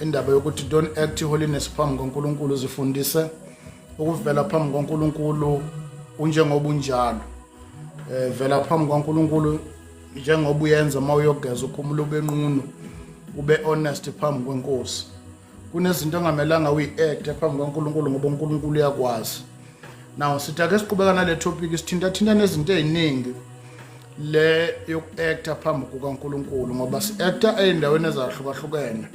indaba yokuthi don't act holiness phambi kaNkulunkulu zifundise ukuvela phambi kaNkulunkulu unjengoba unjalo. Vela phambi kaNkulunkulu njengoba uyenza mawuyogeza uphumula benqunu ube honest phambi kweNkosi. Kunezinto engamelanga uyi-act phambi kaNkulunkulu ngoba uNkulunkulu uyakwazi. Now sithi ake siqhubeka nale topic sithinta nezinto eziningi le yoku-acta phambi kukaNkulunkulu ngoba si-acta ey'ndaweni ezahlukahlukene.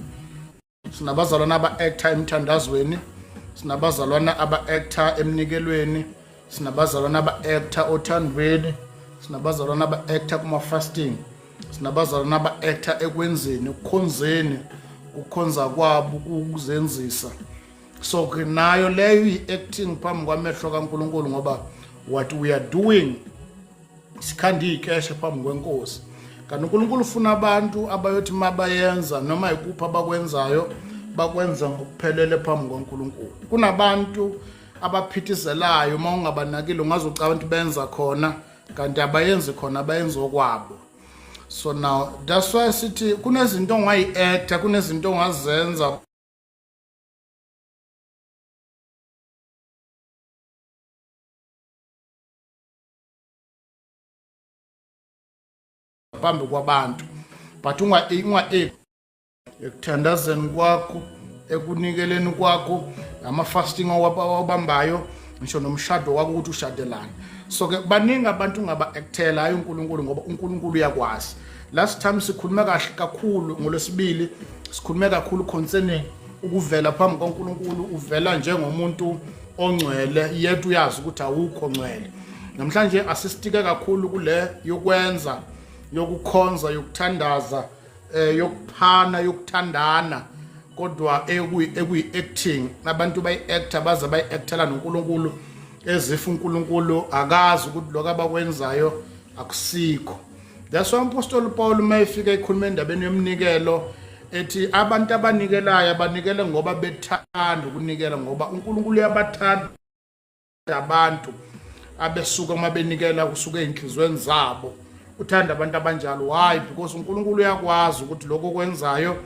Sinabazalwana aba-acta emthandazweni, sinabazalwana aba-acta emnikelweni, sinabazalwana aba-acta othandweni, sinabazalwana aba-acta kuma-fasting, sinabazalwana aba-acta ekwenzeni, ukukhonzeni, ukukhonza kwabo, ukuzenzisa. So nayo leyo i-acting phambi kwamehlo kaNkulunkulu ngoba what we are doing sikhanda iy'keshe phambi kweNkosi. Kanti uNkulunkulu ufuna abantu abayothi mabayenza noma ikuphi abakwenzayo bakwenza ngokuphelele phambi kaNkulunkulu. Kunabantu abaphithizelayo uma ungabanakile ungazoca abantu benza khona kanti abayenzi khona abayenza okwabo. So now that's why sithi kunezinto ongayi-acta, kunezinto ongazenza phambi kwabantu, but ekuthandazeni kwakho, ekunikeleni kwakho, ama-fasting awabambayo, ngisho nomshado wakho ukuthi ushadelane. So ke baningi abantu ungaba-actela hayi uNkulunkulu ngoba uNkulunkulu uyakwazi. Last time sikhulume kahle kakhulu ngolwesibili, sikhulume kakhulu concerning ukuvela phambi kaNkulunkulu, uvela njengomuntu ongcwele yethu uyazi ukuthi awukho ngcwele. Namhlanje asisitike kakhulu kule yokwenza, yokukhonza, yokuthandaza, yokuphana, yokuthandana, kodwa ekuyi-acting. Abantu bayi-acta baze bayi-actela noNkulunkulu ezifu uNkulunkulu akazi ukuthi lokho abakwenzayo akusikho. That's why uMpostoli Paul mayefika ekhuluma endabeni yomnikelo ethi abantu abanikelayo abanikele ngoba bethanda ukunikela ngoba uNkulunkulu uyabathanda abantu abesuka uma benikela kusuka ey'nhliziyweni zabo. Uthanda abantu abanjalo. Why? Because uNkulunkulu uyakwazi ukuthi lokho okwenzayo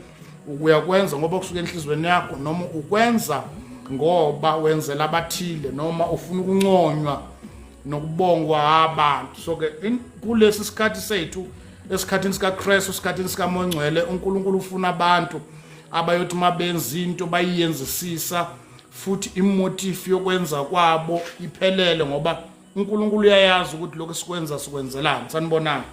uyakwenza ngoba kusuka enhliziyweni yakho noma ukwenza ngoba wenzela abathile noma ufuna ukunconywa nokubongwa abantu. So ke kulesi sikhathi sethu, esikhathini sikaKristu, esikhathini sikaMoya Ngcwele, uNkulunkulu ufuna abantu abayothi mabenza into bayiyenzisisa futhi imotive yokwenza kwabo iphelele ngoba uNkulunkulu uyayazi ukuthi lokho sikwenza sikwenzelani. Sanibonani?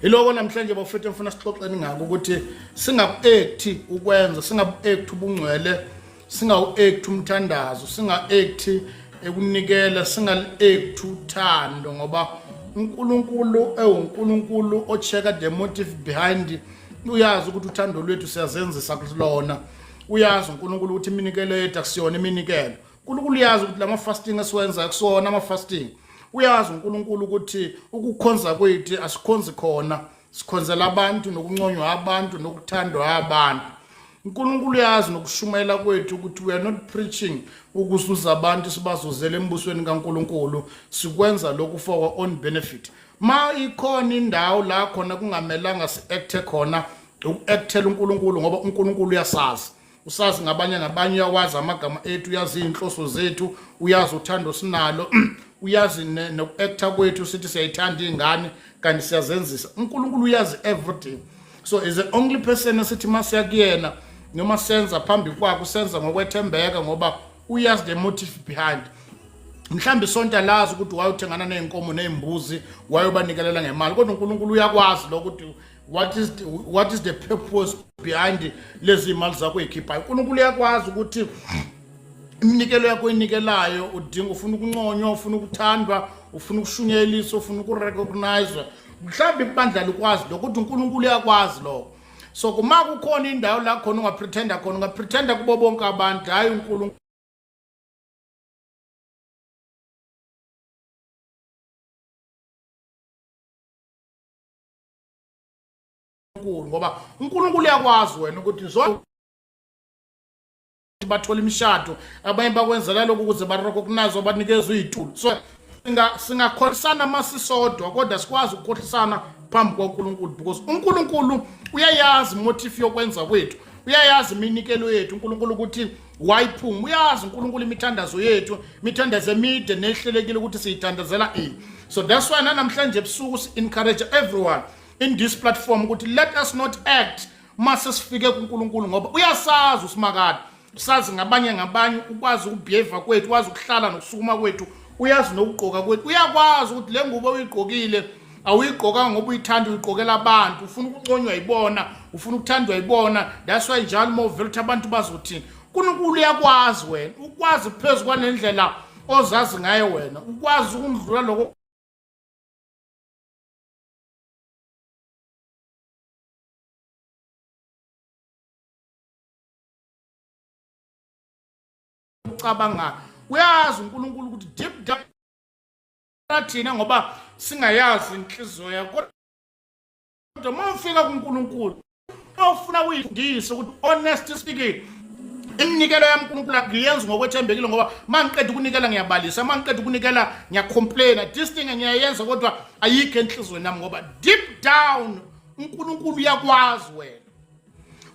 Iloko namhlanje bafethu ngifuna sixoxeni ngako ukuthi singaku-acti ukwenza, singaku-acti ubungcwele, singaku-acti umthandazo, singa-acti ekunikela, singa-acti uthando ngoba uNkulunkulu uNkulunkulu o-check the motive behind. Uyazi ukuthi uthando lwethu siyazenzisa kulona. Uyazi uNkulunkulu ukuthi iminikelo yethu akusiyona iminikelo. uNkulunkulu uyazi ukuthi lama-fasting esiwenza akusona ama-fasting. Uyazi uNkulunkulu ukuthi ukukhonza kwethu asikhonzi khona, sikhonzela abantu nokunconywa abantu nokuthandwa abantu. uNkulunkulu uyazi nokushumela kwethu ukuthi we are not preaching ukuzuza abantu sibazuzele embusweni kaNkulunkulu, sikwenza lokhu for our own benefit. Ma ikhona indawo la khona kungamelanga si-acte khona, uku-actela uNkulunkulu ngoba uNkulunkulu uyasazi. Usazi ngabanye uyawazi amagama ethu, uyazi iy'nhloso zethu, uyazi uthando sinalo, uyazi noku-acta kwethu sithi siyayithanda iy'ngane kanti siyazenzisa. uNkulunkulu uyazi everything. So is the only person esithi masiya kuyena noma senza phambi kwakho senza ngokwethembeka ngoba uyazi the motive behind. Mhlambe isonto lazi ukuthi wayothengana ney'nkomo ney'mbuzi wayobanikelela ngemali, kodwa uNkulunkulu uyakwazi lokuthi what is the purpose behind lezi imali zakho ezikhiphayo. uNkulunkulu uyakwazi ukuthi iminikelo yakho oyinikelayo udinga, ufuna ukunconywa, ufuna ukuthandwa, ufuna ukushunyayelisa, ufuna ukurecognizwa. Mhlambe ibandla likwazi lokho ukuthi uNkulunkulu uyakwazi lokho. So kuma kukhona indawo la khona ungapretenda khona, ungapretenda kubo bonke abantu, hayi uNkulunkulu. Ngoba uNkulunkulu uyakwazi wena ukuthi zonke bathola imishado abanye bakwenzela lokho ukuze barecognize banikezwe izitulo. So singakholisana masisodwa kodwa sikwazi ukukhohlisana phambi kwaNkulunkulu because uNkulunkulu uyayazi motive yokwenza kwethu. uyayazi iminikelo yethu uNkulunkulu ukuthi wayiphuma, uyazi uNkulunkulu imithandazo yethu, imithandazo emide nehlelekile ukuthi siyithandazela ini. So that's why namhlanje ebusuku si-encourage everyone in this platform ukuthi let us not act mase sifike kuNkulunkulu ngoba uyasazi uSimakade, usazi ngabanye ukwazi ukubehave kwethu, ukwazi ukuhlala nokusukuma kwethu, uyazi nokugqoka kwethu, uyakwazi ukuthi le ngubo uyigqokile awuyigqoka ngoba uyithanda, uyiqokela abantu, ufuna ukunconywa yibona, ufuna ukuthandwa yibona. That's why njalo mawuvela ukuthi abantu bazothini, uNkulunkulu uyakwazi wena, ukwazi phezulu kwanendlela ozazi ngayo wena, ukwazi ukundlula lokho ucabanga. Uyazi uNkulunkulu ukuthi deep down thina ngoba singayazi inhliziyo yakho, kodwa mawufika kuNkulunkulu ufuna uyifundise ukuthi honestly speaking iminikelo yami uNkulunkulu ngiyenza ngokwethembekile ngoba mangiqeda ukunikela ngiyabalisa, mangiqeda ukunikela ngiyacomplaina, this thing ngiyayenza kodwa ayikho enhlizweni nami ngoba deep down uNkulunkulu uyakwazi wena.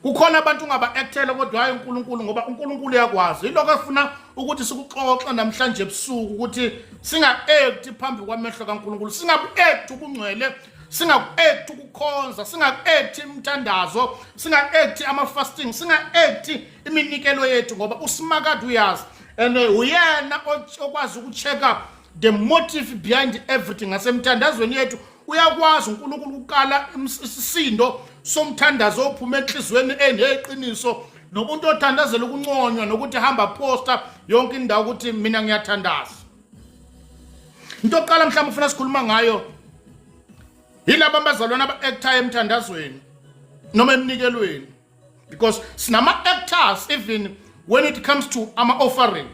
Kukhona abantu ungaba-actele kodwa hayi uNkulunkulu ngoba uNkulunkulu uyakwazi. Yilokho efuna ukuthi sikuxoxe namhlanje ebusuku ukuthi singa-act phambi kwamehlo kaNkulunkulu, singabu-act ubungcwele, singaku-act ukukhonza, singaku-act imithandazo, singa-act ama-fasting, singa-act iminikelo yethu ngoba uSimakade uyazi and uyena okwazi ukuchecka the motive behind everything. Ngasemthandazweni yethu uyakwazi uNkulunkulu ukukala isisindo somthandazo ophuma enhlizweni eneqiniso, nomuntu othandazela ukunconywa nokuthi hamba poster yonke indawo ukuthi mina ngiyathandaza. Into oqala mhlawumbe ufuna sikhuluma ngayo yilabo abazalwana aba-actor emthandazweni noma emnikelweni, because sinama-actors even when it comes to ama-offering.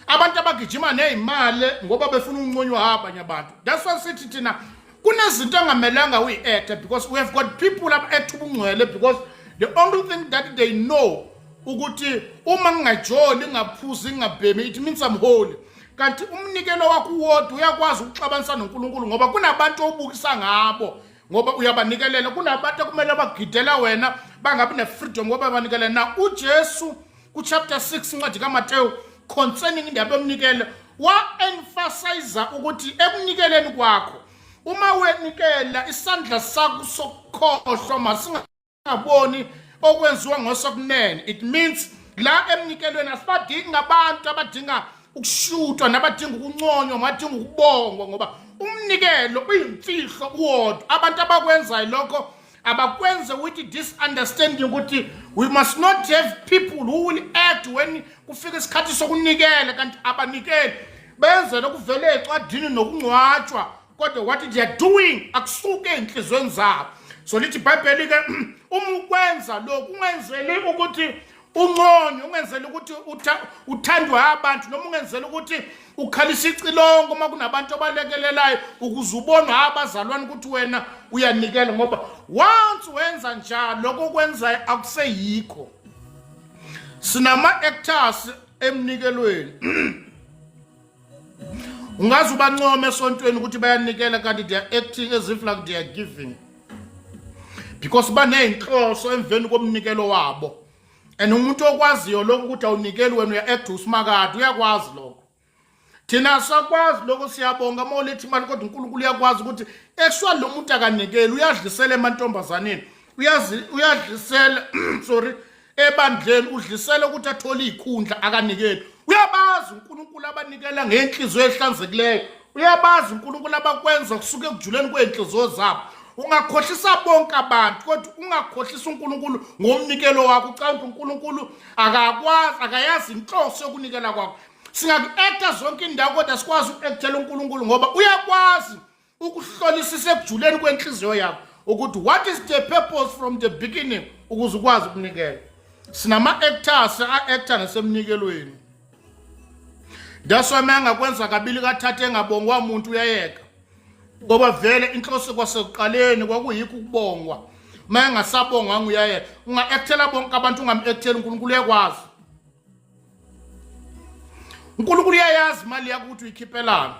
Abantu abagijima nezimali ngoba befuna ukunconywa abanye abantu. That's why sithi thina kunezinto engamelanga uyi-actor, because we have got people aba-act ubungcwele because the only thing that they know ukuthi uma ngingajoli ngaphuzi ngabhemi it means I'm holy. Kanti umnikelo wakho wodwa uyakwazi ukuxabanisa noNkulunkulu ngoba kunabantu obukisa ngabo ngoba uyabanikelela, kunabantu kumele bagidela wena bangabi ne-freedom ngoba banikele. Na uJesu ku-chapter 6 incwadi kaMateyu concerning indaba yomnikelo wa-emphasize ukuthi ekunikeleni kwakho uma wenikela isandla sakho sokhohlo masingaboni okwenziwa ngosokunene. It means la emnikelweni asibadingi abantu abadinga ukushutwa nabadinga ukunconywa, badinga ukubongwa ngoba umnikelo uyimfihlo uwodwa. Abantu abakwenzayo lokho abakwenze with this understanding ukuthi we must not have people who will act when kufika isikhathi sokunikela, kanti abanikeli benze lokuvele encwadini nokungcwatshwa kodwa what they are doing akusuke enhlizweni zabo. So lithi iBhayibheli ke uma ukwenza lokhu ungenzeli ukuthi unconywe, ungenzeli ukuthi uthandwe abantu, noma ungenzeli ukuthi ukhalisa icilongo uma kunabantu abalekelelayo ukuze ubonwe abazalwane ukuthi wena uyanikela, ngoba once wenza njalo lokho kwenzayo akuseyikho. Sinama-actors emnikelweni ungaze ubancome esontweni ukuthi bayanikela kanti they are acting as if like they are giving, because baneyinhloso emveni komnikelo wabo. And umuntu okwaziyo lokho ukuthi awunikeli wena uya-act uSimakade uyakwazi lokho. Thina sakwazi lokho, siyabonga mawulethi imali kodwa uNkulunkulu uyakwazi ukuthi actually lo muntu akanikeli, uyadlisela emantombazaneni, uyadlisela sorry ebandleni, udlisela ukuthi athole izikhundla akanikeli. Uyabazi uNkulunkulu abanikela ngenhliziyo ehlanzekileyo, uyabazi uNkulunkulu abakwenza kusuke ekujuleni kwenhliziyo zabo. Ungakhohlisa bonke abantu kodwa ungakhohlisa uNkulunkulu ngomnikelo wakho. Ucabanga uNkulunkulu akakwazi, akayazi inhloso yokunikela kwakho. Singaku-acta zonke indawo kodwa sikwazi uku-actela uNkulunkulu ngoba uyakwazi ukuhlolisisa ekujuleni kwenhliziyo yakho ukuthi what is the purpose from the beginning ukuze ukwazi ukunikela. Sinama-actors a-actor nasemnikelweni. That's why mangakwenza kabili kathathe engabongwa umuntu uyayeka, ngoba vele inhloso kwasekuqaleni kwakuyikho ukubongwa. Mangasabongwa nguyayeka, unga-actela bonke abantu, ungam-acteli uNkulunkulu uyakwazi. uNkulunkulu uyayazi imali yakho ukuthi uyikhiphelana.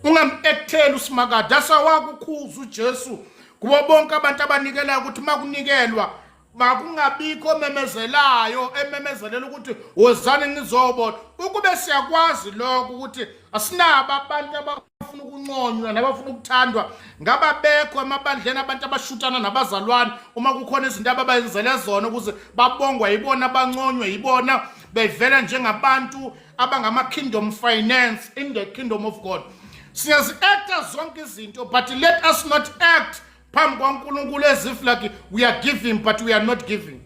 Ungam-acteli uSimakade. That's why wakukhuza uJesu kubo bonke abantu abanikelayo ukuthi makunikelwa makungabikho memezelayo ememezelela ukuthi wozani ngizobona. Ukube siyakwazi lokho ukuthi asinabo abantu abafuna ukunconywa nabafuna ukuthandwa ngababekho emabandleni abantu abashutana nabazalwane uma kukhona izinto ababayenzele zona ukuze babongwe yibona abanconywe yibona bevela njengabantu abangama kingdom finance in the kingdom of God. Siyazi-acta zonke izinto, but let us not act phambi kwaNkulunkulu as if like we are giving but we are not giving.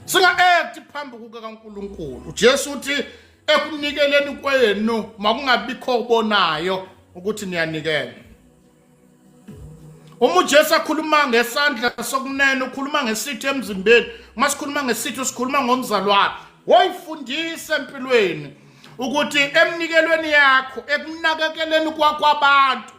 Singa-act phambi kukaNkulunkulu. uJesu uthi ekunikeleni kwenu makungabikho obonayo ukuthi niyanikela. Uma uJesu akhuluma ngesandla sokunene ukhuluma ngesitho emzimbeni, masikhuluma ngesitho sikhuluma ngomzalwane. Woyifundise empilweni ukuthi emnikelweni yakho ekunakekeleni kwakho abantu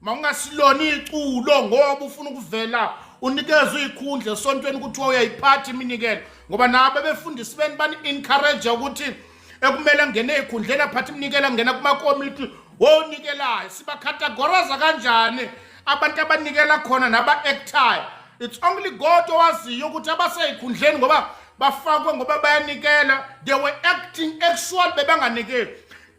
mawungasilona iculo ngoba ufuna ukuvela unikezwe ikhundla esontweni kuthiwa uyayiphatha iminikelo, ngoba nabo befundisi beni bani encourage ukuthi ekumele ngene ezikhundleni aphatha iminikelo ngena kuma committee wonikelayo. Siba categorize kanjani abantu abanikela khona naba actayo? It's only God owaziyo ukuthi abasezikhundleni ngoba bafakwe ngoba bayanikela, they were acting actual bebanganikeli.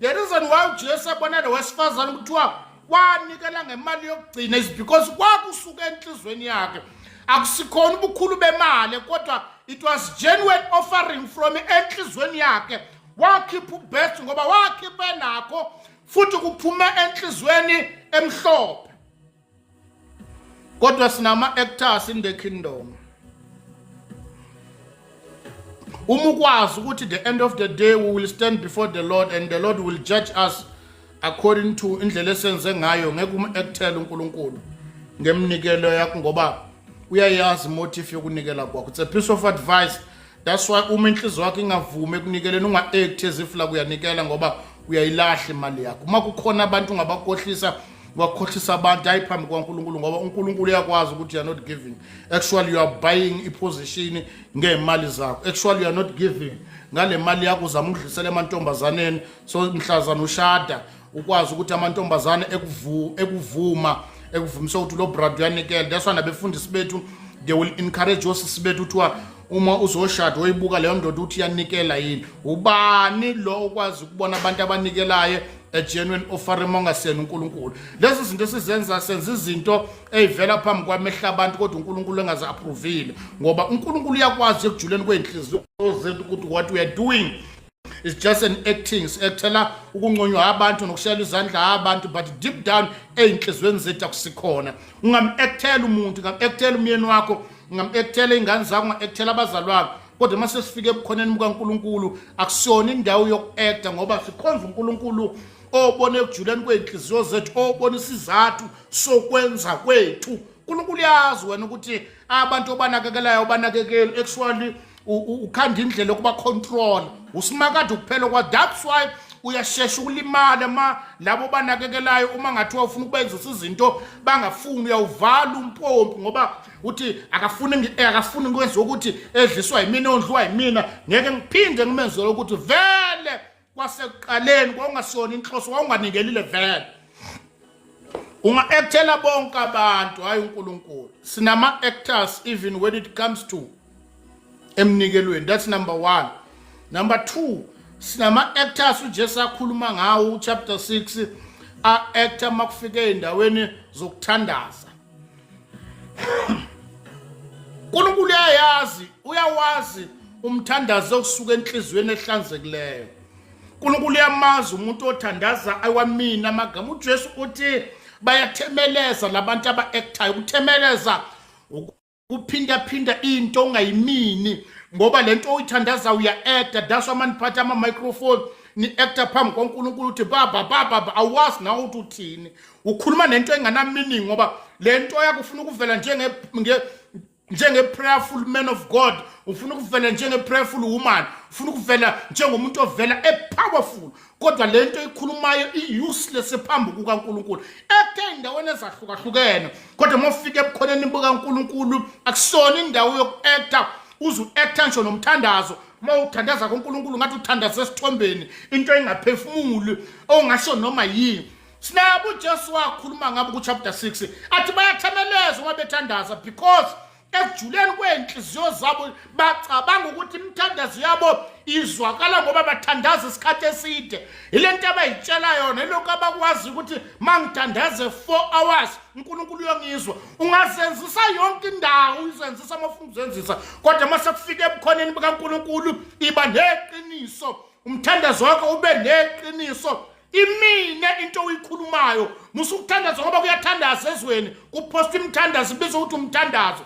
The reason why uJesu abona lo wesifazane kuthiwa wanikela ngemali yokugcina is because kwakusuka enhlizweni yakhe, akusikhona ubukhulu bemali kodwa it was genuine offering from enhlizweni yakhe. Wakhipha ubest ngoba wakhipha nakho futhi kuphuma enhlizweni emhlophe. Kodwa sinama actors in the kingdom. Umukwazi ukuthi the end of the day we will stand before the Lord and the Lord will judge us according to indlela esenze ngayo. Ngeke umu-actele uNkulunkulu ngemnikelo yakho ngoba uyayazi motive yokunikela kwakho. It's a piece of advice. That's why uma inhliziyo yakho ingavumi ekunikeleni unga-act as if like uyanikela ngoba uyayilahla imali yakho. Uma kukhona abantu ungabakhohlisa wakhohlisa abantu hayi phambi kwaNkulunkulu ngoba uNkulunkulu uyakwazi ukuthi you are not giving. Actually you are buying a position ngemali zakho. Actually you are not giving ngale mali yakho uzama ukudlisela emantombazaneni so mhlazana ushada ukwazi ukuthi amantombazane ekuvumisa ukuthi lo brother uyanikela. That's why nabefundisi bethu they will encourage osisi bethu ukuthi uma uzoshada oyibuka leyo ndoda uthi yanikela yini, ubani lo ukwazi ukubona abantu abanikelayo a genuine offering mongasena uNkulunkulu. Lezi zinto sizenza senza izinto ezivela phambi kwamehla abantu kodwa uNkulunkulu engazi approvile ngoba uNkulunkulu uyakwazi ekujuleni kwenhliziyo zethu ukuthi what we are doing is just an acting. Actela ukunconywa abantu nokushela izandla abantu but deep down einhlizweni zethu akusikhona. Ungam-actela umuntu, ngam-actela umyeni wakho, ngam-actela ingane zakho, ngam-actela abazalwane, kodwa mase sifike ebukhoneni bukaNkulunkulu akusiyona indawo yoku-acta ngoba sikhonza uNkulunkulu obone ekujuleni kwenhliziyo zethu, obone isizathu sokwenza kwethu. uNkulunkulu uyazi wena ukuthi abantu obanakekelayo obanakekeli actually ukhanda indlela yokuba control usimakade ukuphela kwa. That's why uyashesha ukulimala ma labo banakekelayo uma ngathiwa ufuna ukubenza izinto bangafuni uyawuvala umpompi ngoba uthi akafuni ngikwenza ukuthi edliswa yimina ondliwa yimina, ngeke ngiphinde ngimenzele ukuthi vele kwasekuqaleni kwaungasiyona inhloso kwaunganikelile vele. Unga-actela bonke abantu hayi uNkulunkulu. Sinama actors even when it comes to emnikelweni. That's number 1. Number 2, sinama actors uJesu akhuluma ngawo chapter 6 a-acta makufika endaweni zokuthandaza. uNkulunkulu uyawazi umthandazo okusuka enhlizweni ehlanzekileyo. uNkulunkulu uyamazi umuntu othandaza awamina amagama. uJesu uthi bayathemeleza labantu aba-actayo. Ukuthemeleza kuphinda into ongayimini ngoba lento oyithandaza uya-acta. That's why maniphatha ama-microphone ni-acta phambi kwaNkulunkulu uthi baba awazi nawe ukuthi uthini. Ukhuluma nento enganamining ngoba lento yakufuna ukuvela njenge-prayerful man of God, ufuna ukuvela njenge-prayerful woman, ufuna ukuvela njengomuntu ovela e-powerful, kodwa lento ikhulumayo i-useless phambi kukaNkulunkulu. Acta endaweni ezahlukahlukene kodwa uma ufika ebukhoneni bukaNkulunkulu akusona indawo yoku-acta uze u-acta ngisho nomthandazo. Uma uthandaza kuNkulunkulu ngathi uthandaza esithombeni into engaphefumuli ongasho noma yini. Sinabo uJesu wakhuluma ngabo ku chapter 6 athi bayathemeleza uma bethandaza because ekujuleni kwenhliziyo zabo bacabanga ukuthi imithandazo yabo izwakala ngoba bathandaza isikhathi eside. Ilento abayitshela yona ilokho abakwazi ukuthi mangithandaze 4 hours uNkulunkulu uyongizwa. Ungazenzisa yonke indawo uzenzisa amafuna uzenzisa kodwa mase kufika ebukhoneni bikaNkulunkulu iba neqiniso. Umthandazo wakho ube neqiniso. Imine into oyikhulumayo musukuthandaza ngoba kuyathandaza ezweni kuposta imthandazo bizo ukuthi umthandazo.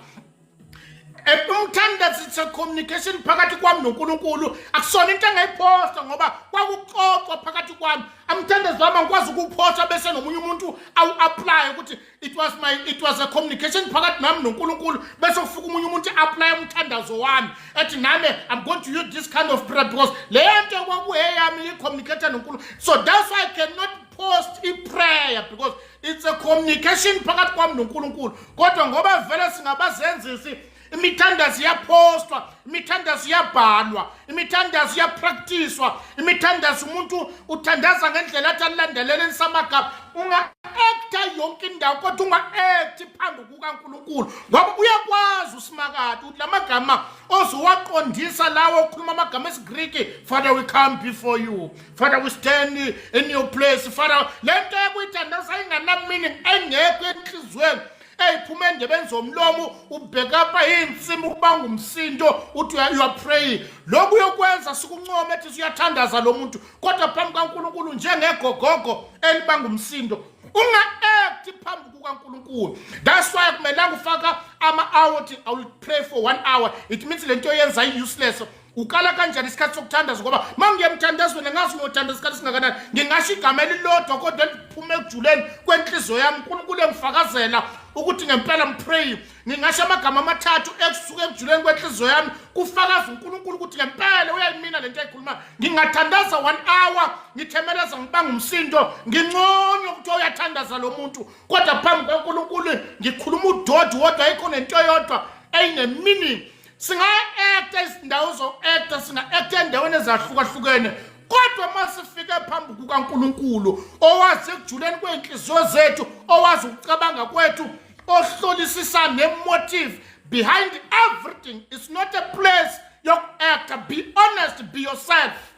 Umthandazo it's a communication phakathi kwami noNkulunkulu akusona into engayiposta ngoba kwakuxoxwa phakathi kwami. Amthandazo wami ngikwazi ukuphosta bese nomunye umuntu awu-apply ukuthi it was a communication phakathi nami noNkulunkulu bese kufika umunye umuntu apply umthandazo wami ethi nami I'm going to use this kind of prayer because le nto kwakuyeyami i-communicate noNkulunkulu. So that's why I cannot post i-prayer because it's a communication phakathi kwami noNkulunkulu. Kodwa ngoba vele singabazenzisi imithandazo iyapostwa, imithandazo iyabhalwa, imithandazo iyapracticewa, imithandazo umuntu uthandaza ngendlela athi alandelele samagama. Unga-acta yonke indawo kodwa unga-acti phambi kukaNkulunkulu ngoba uyakwazi uSimakade ukuthi lamagama ozowaqondisa lawo okhuluma amagama esiGriki. Father, we come before you. Father, we stand in your place. Father, lento yakuyithandaza inganamini engekho enhlizweni eyiphuma endebeni zomlomo ubhekapha insimi ukubanga umsindo uthi you are praying. Lokhu uyokwenza sikuncoma ethi uyathandaza lo muntu kodwa phambi kaNkulunkulu njengegogogo elibanga umsindo unga-act phambi kukaNkulunkulu. That's why akumelanga ufaka ama-hour uthi I will pray for 1 hour. It means lento yenza i-useless. Ukala kanjani isikhathi sokuthandaza ngoba mangiyemthandazweni ngazi uyothandaza isikhathi singakanani ngingasho igama elilodwa kodwa liphuma ekujuleni kwenhliziyo yami uNkulunkulu engifakazela ukuthi ngempela ngipray. Ngingasho amagama amathathu ekusuka ekujuleni kwenhliziyo yami kufakaza uNkulunkulu ukuthi ngempela uyayimina lento ayikhuluma. Ngingathandaza 1 hour ngithemeleza ngibanga umsindo nginconywa ukuthi uyathandaza lo muntu kodwa phambi kaNkulunkulu ngikhuluma udodi wodwa ayikho nento yodwa eyine-meaning. Singa-acta izindawo zo-acta, singa-acta endaweni ezahlukahlukene kodwa masifike phambi kukaNkulunkulu owazi ekujuleni kwenhliziyo zethu, owazi ukucabanga kwethu, ohlolisisa ne-motive behind everything. It's not a place yoku-acta. Be honest, be yourself.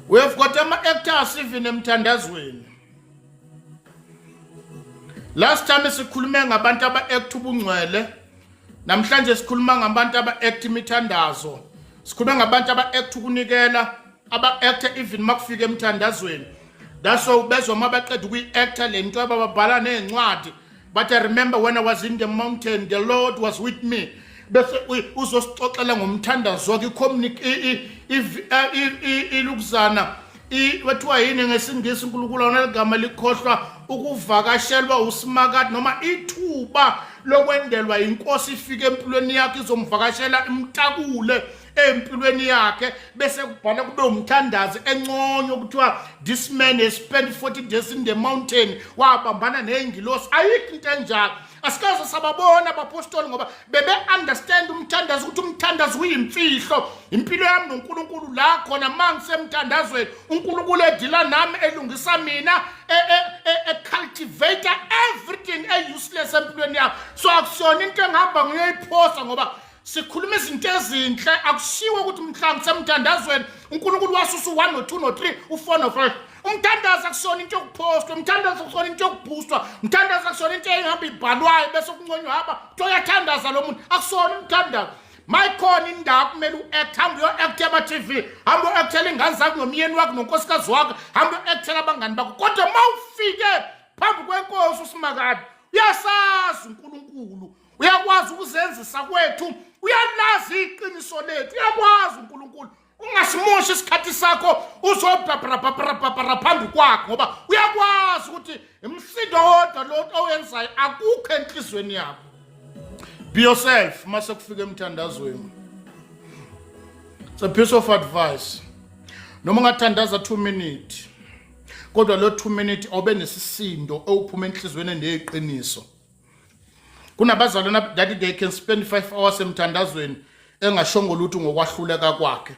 We have got ama-actors even emthandazweni. Last time sikhulume ngabantu aba-acta ubungcwele. Namhlanje sikhuluma ngabantu aba-act imithandazo. Sikhuluma ngabantu aba-act ukunikela, aba-act even makufika emthandazweni. That's why ubezwa mabaqeda ukuyi-acta lento ababhala nezincwadi. But I remember when I was in the mountain, the Lord was with me. Bese uzosixoxela ngomthandazo wakhe ilukuzana wethiwa yini ngesingisi uNkulunkulu oneligama likhohlwa ukuvakashelwa uSimakade noma ithuba lokwendelwa inkosi ifike empilweni yakhe izomvakashela imtakule empilweni yakhe bese kubhala kube umthandazi enconyo kuthiwa this man has spent 40 days in the mountain wabambana nezingilosi. Ayikho into enjalo. Asikaze sababona abapostoli ngoba bebe understand umthandazo ukuthi umthandazo uyimfihlo. Impilo yami noNkulunkulu la khona mangisemthandazweni uNkulunkulu edila nami elungisa mina cultivate everything useless empilweni yami. So akusona into engihamba ngiyoyiphosa ngoba sikhuluma izinto ezinhle akushiwo ukuthi mhlawumbe semthandazweni uNkulunkulu wasusa u1 no2 no3 u4 no5. Umthandazo akusona into yokupostwa, umthandazo akusona into yokubhustwa, umthandazo akusona into engihamba ibhalwayo bese kunconywa haba uyathandaza lo muntu akusona umthandazo. Mayikhona indawo kumele u-act, hamba uyo-act aba-TV, hamba uyo-actela ingane zakho nomyeni wakho nonkosikazi wakho, hamba uyo-actela abangani bakho. Kodwa mawufike phambi kwenkosi uSimakade uyasazi uNkulunkulu, uyakwazi ukuzenzisa kwethu, uyalazi iqiniso lethu, uyakwazi uNkulunkulu. Ungasimoshi isikhathi sakho uzobhabhabhabhabhabha phambi kwakho ngoba uyakwazi ukuthi imsindo wodwa lo owenzayo akukho enhlizweni yakho. Be yourself mase kufika emthandazweni. It's a piece of advice. Noma ungathandaza 2 minutes kodwa lo 2 minutes awube nesisindo ewuphuma enhlizweni neyiqiniso. Kunabazalwana that they can spend 5 hours emthandazweni engashongo lutho ngokwahluleka kwakhe.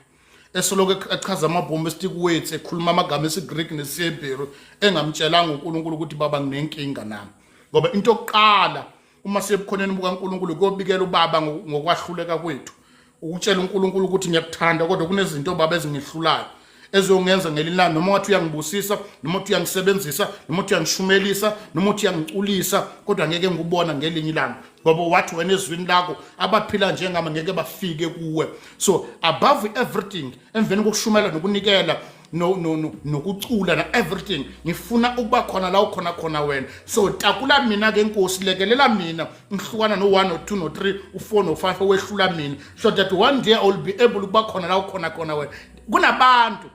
esoloko echaza amabhombe stick weights ekhuluma amagama esiGreek nesiHebheru engamtshelanga uNkulunkulu ukuthi baba nginenkinga nami. Ngoba into yokuqala uma sebukhoneni bukaNkulunkulu kuyobikela ubaba ngokwahluleka kwethu. Ukutshela uNkulunkulu ukuthi ngiyakuthanda kodwa kunezinto baba ezingihlulayo ezongenza ngelilanga noma wathi uyangibusisa noma wathi uyangisebenzisa noma wathi uyangishumelisa noma wathi uyangiculisa kodwa ngeke ngikubona ngelinye ilanga ngoba wathi wena ezwini lakho abaphila njengami ngeke bafike kuwe. So above everything emveni kokushumela nokunikela nokucula na everything ngifuna ukuba khona la ukhona khona wena. So takula mina ke Nkosi lekelela mina ngihlukana no1 no2 no3 u4 no5 owehlula mina so that one day I will be able ukuba khona la ukhona khona wena. Kunabantu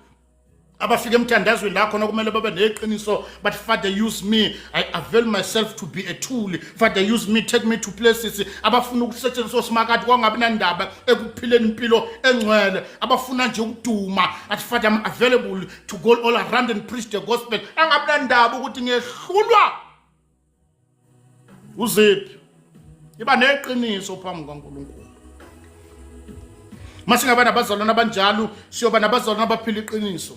abafika emthandazweni la khona kumele babe neqiniso but Father use me, I avail myself to be a tool. Father use me, take me to places abafuna ukusetshenziswa simakade kwangabi nandaba ekuphileni impilo engcwele abafuna nje ukuduma at Father I'm available to go all around and preach the gospel angabi nandaba ukuthi ngehlulwa uziphi iba neqiniso phambi kaNkulunkulu. Masingaba nabazalwana abanjalo siyoba nabazalwana abaphila iqiniso.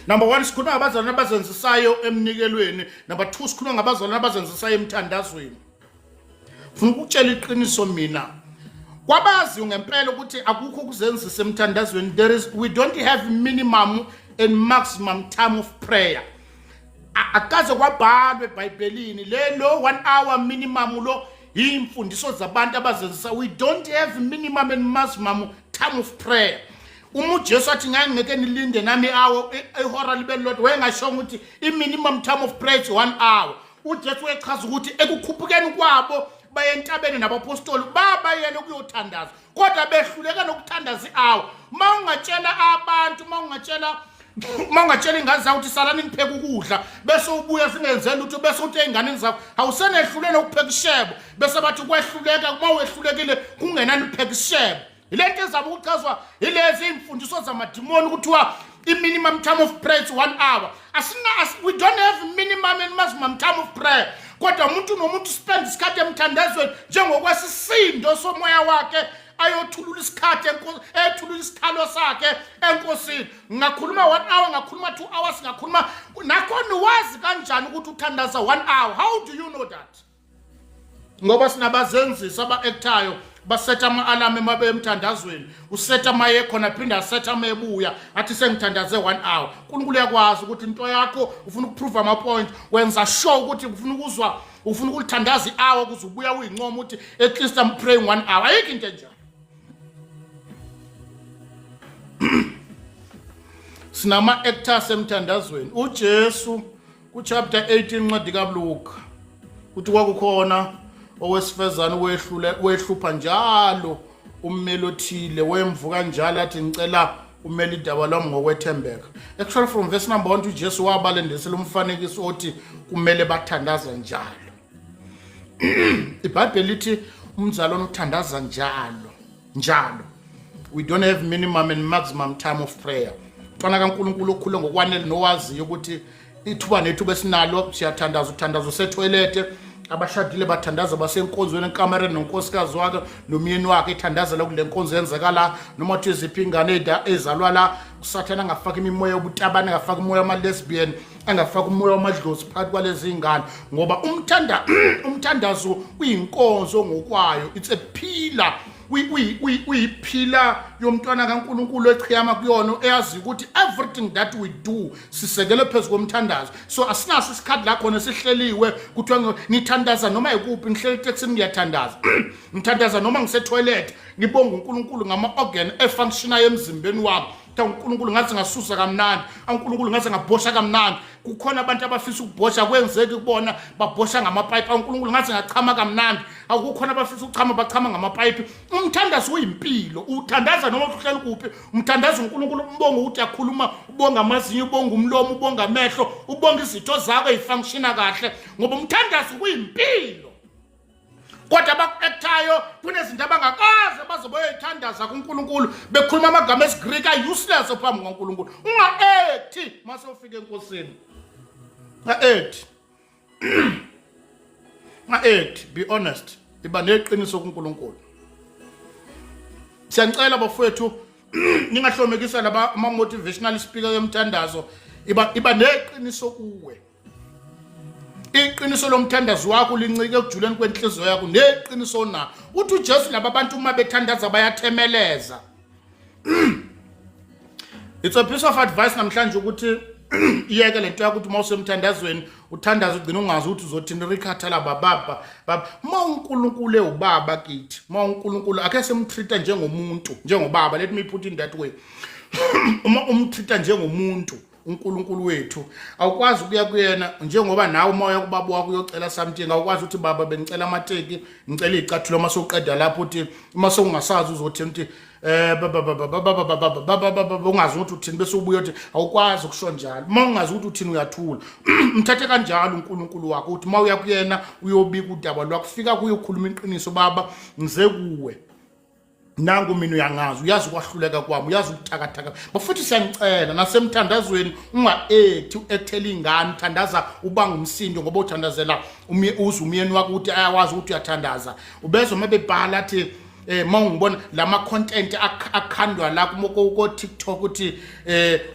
Number 1 sikhuluma ngabazalwana abazenzisayo emnikelweni. Number 2 sikhuluma ngabazalwana abazenzisayo emthandazweni. Ufuna ukutshela iqiniso mina kwabazi ngempela ukuthi akukho ukuzenzisa emthandazweni. We don't have minimum and maximum time of prayer. Akaze kwabhalwe eBhayibhelini lelo 1 hour minimum lo imfundiso zabantu abazenzisa. We don't have minimum and maximum time of prayer. Jesu athi ngeke nilinde nami hour ehora libe lodwa wayengasho ukuthi minimum time of prayer is 1 hour. uJesu echaza ukuthi ekukhuphukeni kwabo baye entabeni nabapostoli baba yena ukuyothandaza kodwa behluleka nokuthandaza i-hour. Mawungatshela abantu mawungatshela ingane zakho ukuthi salani nipheke ukudla bese ubuya singenzeni ukuthi bese uthi einganeni zakho awusenehlule nokupheka ishebo bese bathi kwehluleka mawehlulekile kungenani upheka ishebo. Ilento ezaba ukuchazwa ilezi imfundiso zamadimoni kuthiwa minimum time of prayer is 1 hour. We don't have minimum and maximum time of prayer. Kodwa umuntu nomuntu spend isikhathi emthandazweni njengokwesisindo somoya wakhe ayothulula isikhathi ethulula isikhalo sakhe enkosini. Ngakhuluma 1 hour, ngakhuluma 2 hours, ngakhuluma nakhona wazi kanjani ukuthi uthandaza 1 hour? How do you know that? Ngoba sinabazenzisi aba-actayo basetha ama-alarm emabe emthandazweni. Usetha maye khona phinda asetha mebuya athi sengithandaze 1 hour. uNkulunkulu uyakwazi ukuthi into yakho ufuna ukuprove ama-point wenza sure ukuthi ufuna ukuzwa ufuna ukulithandaza i-hour kuze ubuya uyincoma ukuthi at least I'm praying 1 hour. Ayikho into enjalo. Sinama-actors emthandazweni. uJesu kuchapter 18 ncwadi kaLuka uthi kwakukhona owesifazane wehlupha njalo ummeli othile wemvuka njalo athi ngicela umeli idaba lami ngokwethembeka. Actually from verse number 1 uJesu wabalendisela umfanekiso othi kumele bathandaza njalo. iBhayibheli lithi umzalwane uthandaza njalo. We don't have minimum and maximum time of prayer. Mfana kaNkulunkulu okhule ngokwanele nowaziyo ukuthi ithuba nethu besinalo siyathandaza uthandazo usetoilete. Abashadile bathandaza basenkonzweni enkamereni nonkosikazi wakhe nomyeni wakhe ithandaza la kule nkonzo yenzekala noma uthi iziphi ingane ezalwa la usathana angafaka imimoya yobutabane angafaka umoya wama-lesbian angafaka umoya wamadlozi phakathi kwalezi ingane ngoba umthandazo uyinkonzo ngokwayo. It's a pillar uyiphila yomntwana kaNkulunkulu echiyama kuyona eyazi ukuthi everything that we do sisekele phezu komthandazo. So asinaso isikhathi la khona sihleliwe kuthiwa ngithandaza noma ikuphi ngihleli eTexini ngiyathandaza ngithandaza noma ngise-toilet ngibonga uNkulunkulu ngama-organ efunctionayo emzimbeni wami. uNkulunkulu ngathi ngasusa kamnandi uNkulunkulu ngathi ngabhosha kamnandi. Kukhona abantu abafisa ukubhosha kwenzeki kubona babhosha ngamapipe. uNkulunkulu ngathi ngachama kamnandi akukhona abafisa ukuchama bachama ngamapipe. Umthandazo uyimpilo. Uthandaza noma uhleli kuphi umthandazo uNkulunkulu umbonga ukuthi yakhuluma ubonga amazinyo ubonga umlomo ubonga amehlo ubonga izitho zakho ezifunctiona kahle ngoba umthandazo kuyimpilo. Kodwa abaku-actayo kunezinto abangakaze bazoboyithandaza kuNkulunkulu bekhuluma amagama esiGreek useless phambi kaNkulunkulu. Unga-acti mase ufike enkosini. Nga-acti. Nga-acti, be honest. Iba neqiniso kuNkulunkulu. Siyanicela bafowethu ningahlomekisa laba ama motivational speaker yomthandazo iba neqiniso kuwe. Iqiniso lomthandazo wakho lincike ekujuleni kwenhliziyo yakho neqiniso na. Uthi uJesu laba bantu uma bethandaza bayathemeleza. It's a piece of advice namhlanje ukuthi iyeke lento yakuthi uma usemthandazweni uthandaza ugcina ungazi ukuthi uzothini rikhathala baba ma uNkulunkulu ewubaba kithi ma uNkulunkulu akhe semtreata njengomuntu njengobaba. Let me put in that way. Uma umtreata njengomuntu uNkulunkulu wethu awukwazi ukuya kuyena njengoba nawe uma uya kubaba wakho uyocela something awukwazi ukuthi baba bengicela amateki ngicela icathulo uma soqeda lapho uthi uma songasazi uzothini uthi ungazi ukuthi uthini bese ubuye uthi awukwazi ukusho njalo. Uma ungazi ukuthi uthini uyathula. Mthathe kanjalo uNkulunkulu wakho uthi uma uya kuyena uyobika udaba lwakho fika kuye ukhuluma iqiniso baba ngize kuwe nangu mina uyangazi uyazi ukwahluleka kwami uyazi ukuthakathaka bafuthi siyangicela nasemthandazweni unga-act u-actela ingane thandaza ubanga umsindo ngoba uthandazela umyeni wakho ukuthi ayawazi ukuthi uyathandaza ubezwe uma bebhala athi uma ungibona lama content akhandwa la ko TikTok uthi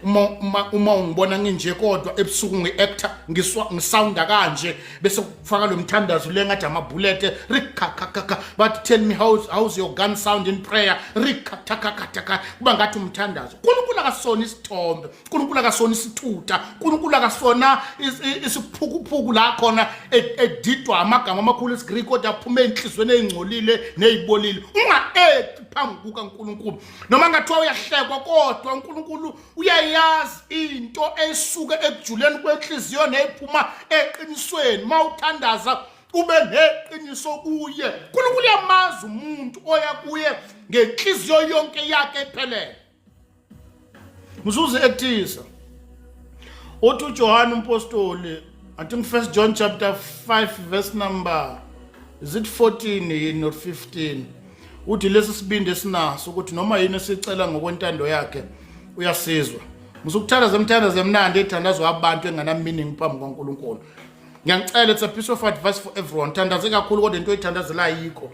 uma ungibona nginje kodwa ebusuku ngiactor ngisounda kanje bese kufaka lo mthandazo lengathi amabullet rikakaka but tell me how's your gun sound in prayer rikakaka kuba ngathi umthandazo uNkulunkulu akasona isithombe uNkulunkulu akasona isithutha uNkulunkulu akasona isiphukuphuku la khona edidwa amagama amakhulu esiGreek kodwa aphume enhlizweni ezingcolile nezibolile unga-act phambi kukaNkulunkulu noma ngathiwa uyahlekwa kodwa uNkulunkulu uyayazi into esuke ekujuleni kwenhliziyo neyiphuma eqinisweni uma uthandaza ube neqiniso kuye. uNkulunkulu uyamazi umuntu oya kuye ngenhliziyo yonke yakhe ephelele. Mzuzu ektisa uthi uJohane umpostoli I think 1 John chapter 5 verse number is it 14 or 15 uthi lesi sibindi esinaso ukuthi noma yini esicela ngokwentando yakhe uyasizwa. Musukuthandaza emthandazo emnandi ethandazwa abantu engana meaning phambi kwaNkulunkulu. Ngiyangicela it's a piece of advice for everyone. Thandaze kakhulu kodwa into oyithandazela ayikho.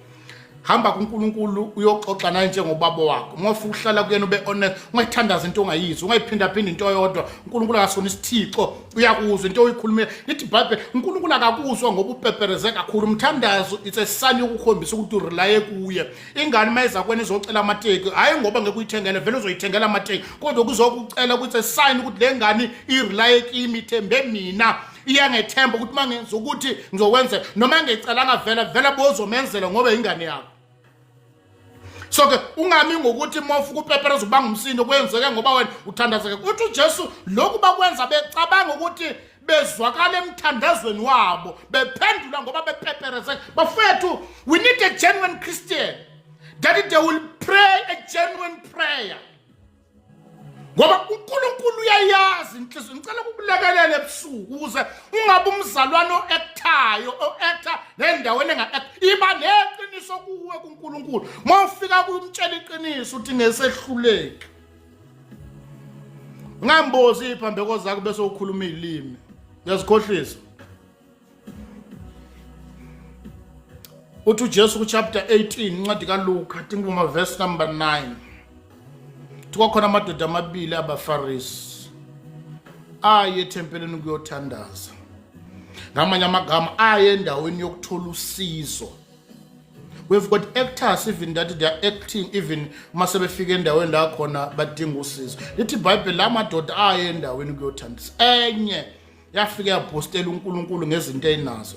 Hamba kuNkulunkulu uyoxoxa naye njengobaba wakho. Uma ufuna ukuhlala kuyena ube honest, ungayithandaza into ongayizwa, ungayiphinda into eyodwa. uNkulunkulu akasona isithixo, uyakuzwa into oyikhulumela. Lithi iBhayibheli uNkulunkulu akakuzwa ngoba upepereze kakhulu. Umthandazo it's a sign yokukhombisa ukuthi urelaye kuye. Ingane mayiza kwena izocela amateki, hayi ngoba ngeke uyithengele vele uzoyithengela amateki, kodwa kuzokucela ukuthi a sign ukuthi le ngane irelaye kimi ithembe mina. Iyangethemba ukuthi mangenza ukuthi ngizokwenza noma ngicela vela bozomenzela ngoba ingane yakho. So ke ungami ngokuthi uma ufuka upepereza ubanga umsindo kwenzeke ngoba wena uthandazeke. Uthi uJesu lokhu bakwenza becabanga ukuthi bezwakala emthandazweni wabo bephendula ngoba bepepereze. Bafethu we need a genuine Christian that they will pray a genuine prayer. Ngoba uNkulunkulu uyayazi inhliziyo. Ngicela ukulekelela ebusuku ukuze ungabe umzalwane oactayo oactor nendaweni enga-act iba neqiniso kuwe kuNkulunkulu. Uma ufika kumtshela iqiniso uthi ngesehluleki ngambozi iphambeko zakho bese ukhuluma izilimi yazikhohlisa. Uthi uJesu ku chapter 18 incwadi kaLuka I think kuma verse number 9 kwakhona amadoda amabili abaFarisi aye ethempeleni ukuyothandaza. Ngamanye amagama aye endaweni yokuthola usizo. We've got actors even that they are acting even uma sebefika endaweni la khona badinga usizo. Lithi iBhayibheli lamadoda aye endaweni ukuyothandaza. Enye yafika yabhostela uNkulunkulu ngezinto ezinazo.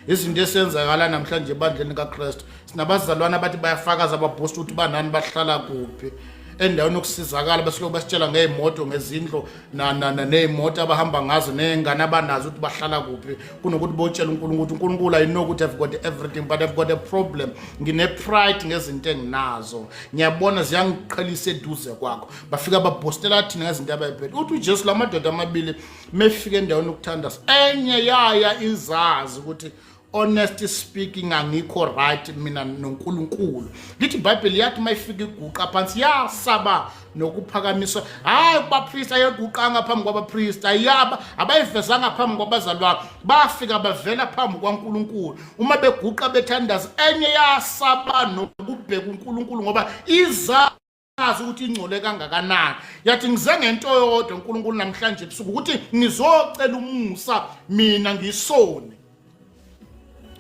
Izinto esenzakala namhlanje ebandleni kaKristu. Sinabazalwana abathi bayafakaza ababhosta ukuthi banani bahlala kuphi. Endaweni yokusizakala bese basitshela ngezimoto ngezindlo nezimoto abahamba ngazo nengane abanazo ukuthi bahlala kuphi kunokuthi botshela uNkulunkulu ukuthi uNkulunkulu I know ukuthi I've got everything but I've got a problem. Ngine pride ngezinto enginazo. Ngiyabona ziyangiqhelisa eduze kwakho. Bafika babhostela thina ngezinto abayiphethe. Uthi uJesu lamadoda amabili mefika endaweni yokuthandaza. Enye yaya izazi ukuthi honestly speaking angikho right mina noNkulunkulu. Lithi iBhayibheli yathi mayifika iguqa phansi yasaba nokuphakamiswa. Hayi kubapriest ayeguqa ngaphambi kwabapriest ayaba abayivezanga ngaphambi kwabazalwane bafika bavela phambi kwaNkulunkulu. Uma beguqa bethandaza enye yasaba nokubheka uNkulunkulu ngoba iza yazi ukuthi ingcole kangakanani yathi ngize ngento yodwa uNkulunkulu namhlanje ebusuku ukuthi ngizocela umusa mina ngisoni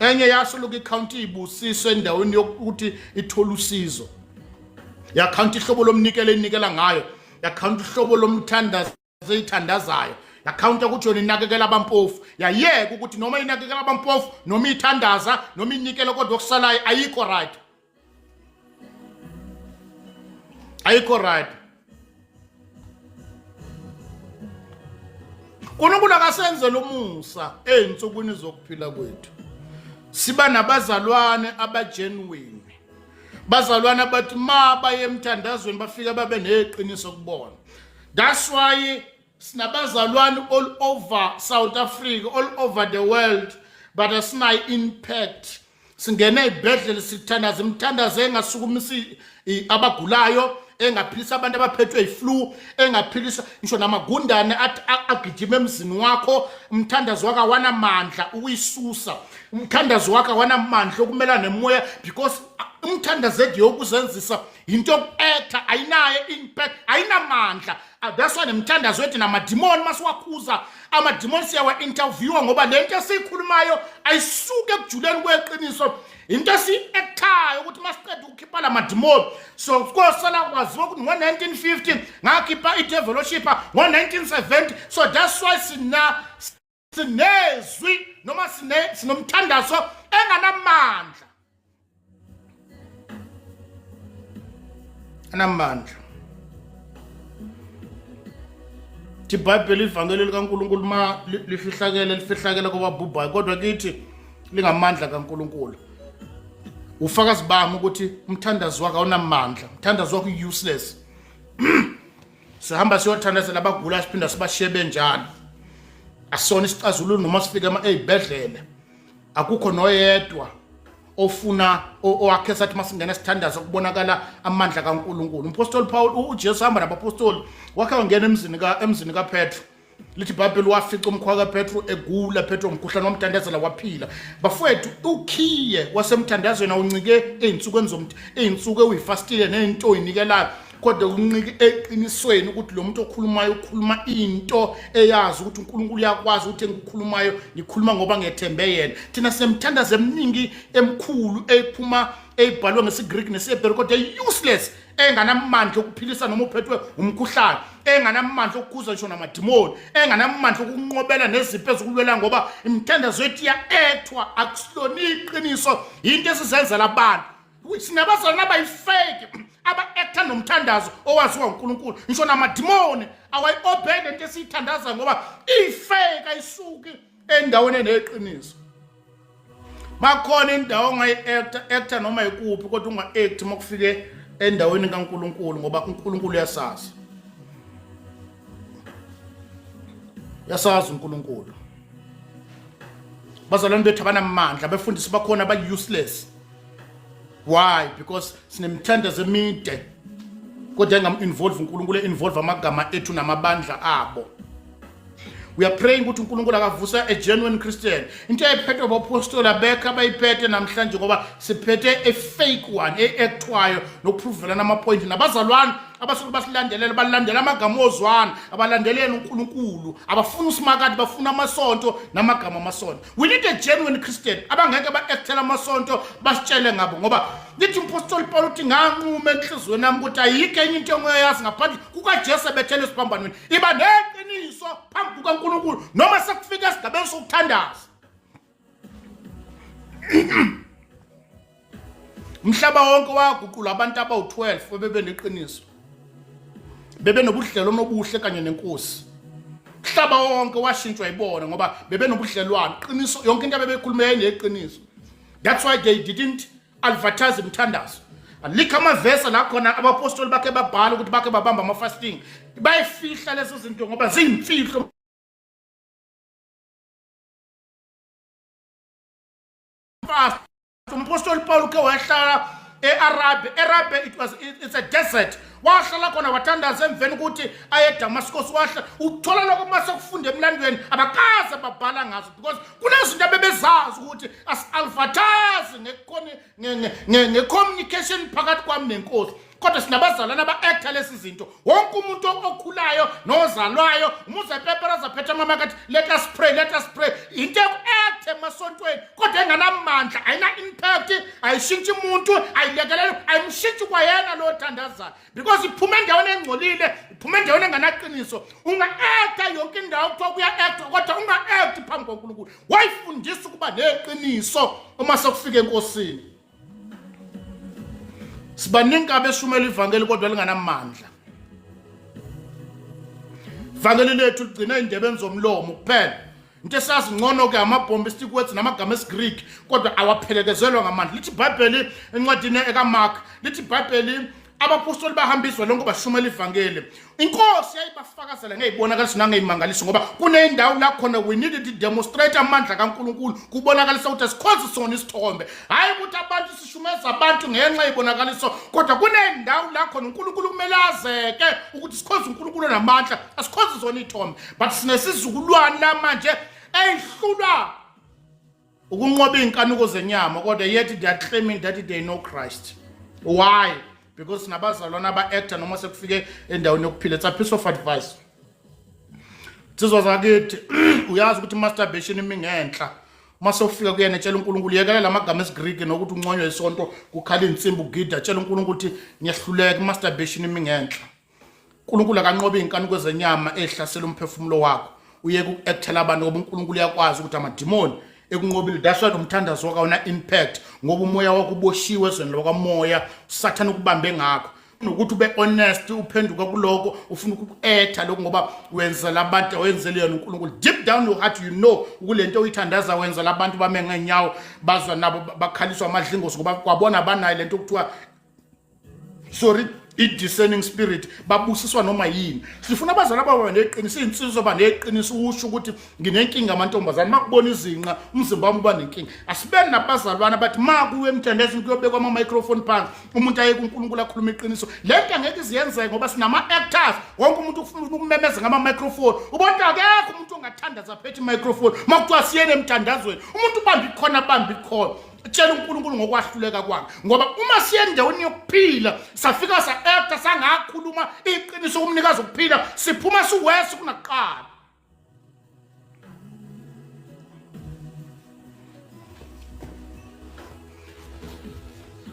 enye yasuluka icounty ibusiso endaweni yokuthi ithola usizo yakhawunti ihlobo lomnikelo enikela ngayo yakhawunti ihlobo lomthandazo ezithandazayo yakhawunti ukuthi yona inakekela abampofu yayeka ukuthi noma inakekela abampofu noma ithandaza noma inikele kodwa okusalayo ayikho right uNkulunkulu akasenzele umusa ey'nsukwini zokuphila kwethu siba nabazalwane abagenuine bazalwane abathi ma baye emthandazweni bafika babe neqiniso kubona. That's why sinabazalwane all over South Africa, all over the world, but asinayo impact. Singene ezibhedlela sithandaza imthandazo engasukumisi abagulayo, engaphilisa abantu abaphethwe yiflu, engaphilisa ngisho namagundane agijima emzini wakho. Umthandazo wakho awanamandla ukuyisusa, umthandazo wakho awanamandla ukumelana nemoya, because umthandazo edi yokuzenzisa into yokuetha ayinayo impact, ayinamandla. That's why nemthandazo ethi namadimoni masiwakhuza amadimoni siyawa interviewa ngoba lento esikhulumayo ayisuke ekujuleni kweqiniso, into esi-actayo ukuthi masiqeda ukukhipha la madimoni. So kosala kwaziwa ukuthi ngo-1950 ngakhipha i-developship ngo-1970. So that's why sinezwi noma sinomthandazo enganamandla, anamandla. iBhayibheli ivangeli likaNkulunkulu ma lifihlakele kwababhubhayo, kodwa kithi lingamandla kaNkulunkulu. Ufakazi bami ukuthi umthandazo wakho awunamandla, umthandazo wakho useless. Sihamba siyothandazela abagula siphinda sibashebe njalo. Asona isicazululo noma sifike ezibhedlela. Akukho noyedwa ofuna owakhe sathi masingena sithandaza kubonakala amandla kaNkulunkulu. Umpostoli Paul uJesu hamba nabapostoli wakhe wangena emzini kaPetru. Lithi iBhayibheli wafica umkhwa kaPetru egula, Petru umkhuhlane wamthandazela waphila. Bafowethu ukhiye wasemthandazweni awuncike ey'nsuku uyifastile nento oyinikelayo, kodwa uncike eqinisweni ukuthi lo muntu okhulumayo ukhuluma into eyazi ukuthi uNkulunkulu uyakwazi ukuthi engikhulumayo ngikhuluma ngoba ngethembe yena. Thina sinemthandazo eminingi emkhulu ephuma eyibhalwe ngesiGreek nesiHebheru kodwa useless, enganamandla okuphilisa noma uphethwe umkhuhlane, enganamandla okukhuza ngisho namadimoni, enganamandla okunqobela nezipho ezikulwela ngoba imthandazo yethu ethwa akusiloni iqiniso, into esizenzela abantu. Sinabazalwane abayifake aba-acta nomthandazo owaziwa uNkulunkulu, ngisho namadimoni awayi-obey lento esiyithandaza ngoba iyifake ayisuki endaweni eneqiniso. Makhona indawo ongayi-acta noma yikuphi kodwa unga-acti uma kufike endaweni kaNkulunkulu ngoba uNkulunkulu uyasazi. Yasazi uNkulunkulu. Bazalwane bethu abanamandla befundisi bakhona ba-useless. Why? Because sinemthandazo emide kodwa engam-involve uNkulunkulu, involve amagama ethu namabandla abo. We are praying ukuthi uNkulunkulu akavusa a genuine Christian. Into ephethwe abapostoli abekho abayiphethe namhlanje ngoba siphethe a fake one, e-actwayo nokupruvelana amapoint. Nabazalwane abasuke basilandelela balandela amagama ozwana, abalandelela uNkulunkulu, abafuna usimakade, bafuna amasonto namagama amasonto. We need a genuine Christian abangeke ba-actela amasonto basitshele ngabo ngoba lithi umpostoli Paul uthi nganqume enhliziyweni yami ukuthi ayikho enye into engiyazi ngaphandle kukaJesu ebethele esiphambanweni iba neqiniso phambi kukaNkulunkulu noma sekufika esigabeni sokuthandaza. Umhlaba wonke waguqula abantu abawu-12 bebe neqiniso, bebe nobudlelwano obuhle kanye nenkosi. Umhlaba wonke washintshwa yibona ngoba bebe nobudlelwano, iqiniso, yonke into abebekhuluma yayineqiniso. That's why they didn't advertise imthandazo. Alikho amavesi la khona abapostoli bakhe babhala ukuthi bakhe babamba ama-fasting, bayifihla lezo zinto ngoba ziyimfihlo. Umpostoli Paul uke wahlala e-Arabia, it's a desert. Wahlala khona wathandaza emveni ukuthi aye eDamascus, wahla uthola lokho mase kufunda emlandweni abakaze babhala ngazo because kunezinto abebezazi ukuthi as-advertise nge-communication phakathi kwami nenkosi. kodwa sinabazalwana aba-acta lezi zinto. Wonke umuntu okhulayo nozalwayo umuze pepera zaphetha mama kathi let us pray, let us pray. Into yoku-acta emasontweni kodwa enganamandla, ayina impact, ayishintshi umuntu, ayilekelele, ayimshintshi kwayena lo othandazayo because iphume endaweni engcolile, iphume endaweni enganaqiniso. Unga-acta yonke indawo kuthiwa kuya-acta kodwa unga-acti phambi kwaNkulunkulu. Wayifundisa ukuba neqiniso uma sekufika enkosini. Sibaningi abeshumela ivangeli kodwa linganamandla. Ivangeli lethu ligcina indebeni zomlomo kuphela. Into esazi ngcono ke ama-bombastic words namagama esiGreek kodwa awaphelekezelwa ngamandla. Lithi iBhayibheli encwadini ekaMark, lithi iBhayibheli abapostoli bahambiswa lonke bashumela ivangeli. Inkosi yayibafakazela ngeyibonakaliso nangeyimangaliso ngoba kunendawo la khona we needed to demonstrate amandla kaNkulunkulu kubonakalisa ukuthi asikhonzi sona isithombe. Hayi ukuthi abantu sishumeza abantu ngenxa yibonakaliso kodwa kunendawo la khona uNkulunkulu kumele azeke ukuthi sikhonzi uNkulunkulu namandla, asikhonzi zona ithombe. But sinesizukulwane la manje eyihlulwa ukunqoba inkanuko zenyama kodwa yet they are claiming that they know Christ. Why? Because nabazalwana aba-acta noma sekufike endaweni yokuphila. It's a piece of advice. Sizwa zakithi uyazi ukuthi masturbation imingenhla. Mase ufika kuyena etshela uNkulunkulu yekela lamagama esiGreek nokuthi unconywe isonto kukhala insimbi ugida tshela uNkulunkulu ukuthi ngiyahluleka masturbation imingenhla. uNkulunkulu akanqoba inkanuko zenyama ehlasela umphefumulo wakho. Uyeke uku-actela abantu ngoba uNkulunkulu uyakwazi ukuthi amadimoni ekunqobile. That's why umthandazo wakho una impact ngoba umoya wakho uboshiwe ezweni lokamoya usathana ukubambe ngakho. Nokuthi ube honest uphenduka kuloko ufuna uku-acta lokho ngoba wenzela abantu wenzele yena uNkulunkulu. Deep down your heart you know ukulento uyithandaza wenzela abantu bame ngenyawo bazwa nabo bakhaliswa amadlingozi ngoba kwabona abanayo lento okuthiwa i-discerning spirit babusiswa noma yini. Sifuna abazalwana baba neqiniso, insizwa baba neqiniso usho ukuthi nginenkinga amantombazana makubona izinqa umzimba wami uba nenkinga. Asibeni nabazalwana bathi makuwe emthandazweni kuyobekwa ama-microphone phansi umuntu ayeke uNkulunkulu akhuluma iqiniso. Lento angeke iziyenzeke ngoba sinama-actors, wonke umuntu ufuna ukumemeza ngama-microphone. Ubona akekho umuntu ongathandaza aphethe i-microphone makuthiwa siyene emthandazweni umuntu ubambe ikhona bambe ikhona. Tshela uNkulunkulu ngokwahluleka kwakhe ngoba uma siye endaweni yokuphila safika sa-acta sangakhuluma iqiniso kumnikazi ukuphila siphuma siwesi kunakuqala.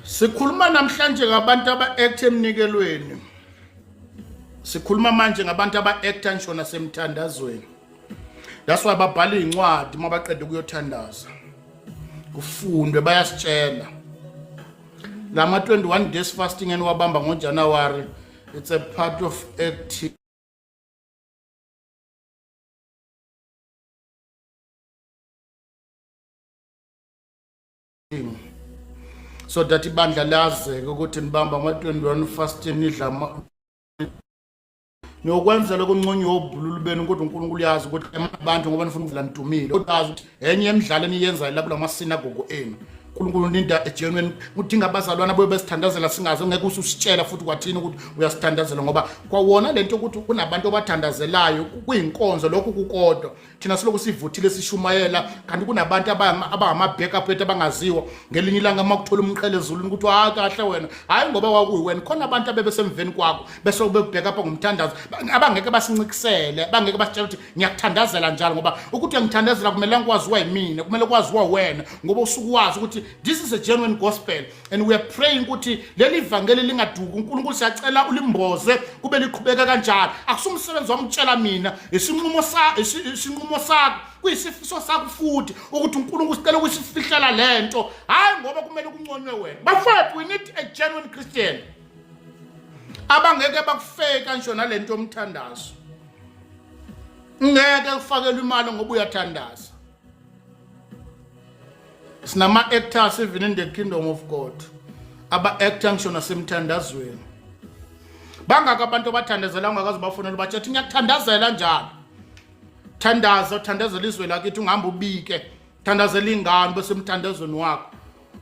Sikhuluma namhlanje ngabantu aba-acta emnikelweni. Sikhuluma manje ngabantu aba-acta ngisho nasemthandazweni. That's why babhala iy'ncwadi uma baqeda ukuyothandaza. Kufundwe bayasitshela. Lama 21 days fasting eniwabamba ngoJanuary, it's a part of acting. So that ibandla lazeke ukuthi nibamba ama-21 fasting nidla nokwenzela ukunconywa obhululu benu kodwa uNkulunkulu yazi ukuthi abantu ngoba nifuna ukudla nidumile kodwa yazi ukuthi enye emidlalo eniyenzayo la kulama sinagogo enu uNkulunkulu ninda ejenweni udinga abazalwana bobe besithandazela singaze ngeke ususitshela futhi kwathini ukuthi uyasithandazela ngoba kwawona lento ukuthi kunabantu abathandazelayo kuyinkonzo lokho kukodwa thina siloku sivuthile sishumayela kanti kunabantu abangama-backup ethu abangaziwa ngelinye ilanga makuthola umqhele ezulwini ukuthi kahle wena hayi ngoba wakuyiwena khona abantu abebesemveni kwakho bese ube-backup ngomthandazo abangeke basincikisele bangeke basitshela ukuthi ngiyakuthandazela njalo ngoba ukuthi uyangithandazela kumele ngikwaziwa yimina kumele kwaziwa wena ngoba usuke wazi ukuthi this is a genuine gospel and we are praying ukuthi leli vangeli lingaduki uNkulunkulu siyacela ulimboze kube liqhubeka kanjalo akusumsebenzi wamtshela mina isinqumo sakho kuyisifiso sakho futhi ukuthi uNkulunkulu sicela ukusifihlela lento hayi ngoba kumele kunconywe wena bafowethu we need a genuine Christian abangeke bakufeka ngisho nalento yomthandazo ngeke kufakelwe imali ngoba uyathandaza. Sinama-actors even in the kingdom of God aba-acta ngisho nasemthandazweni bangaka abantu abathandazela ungakazi bafonela bathi ngiyakuthandazela njalo thandaza uthandazela izwe lakithi ungahamba ubike thandazela ingane bese emthandazweni wakho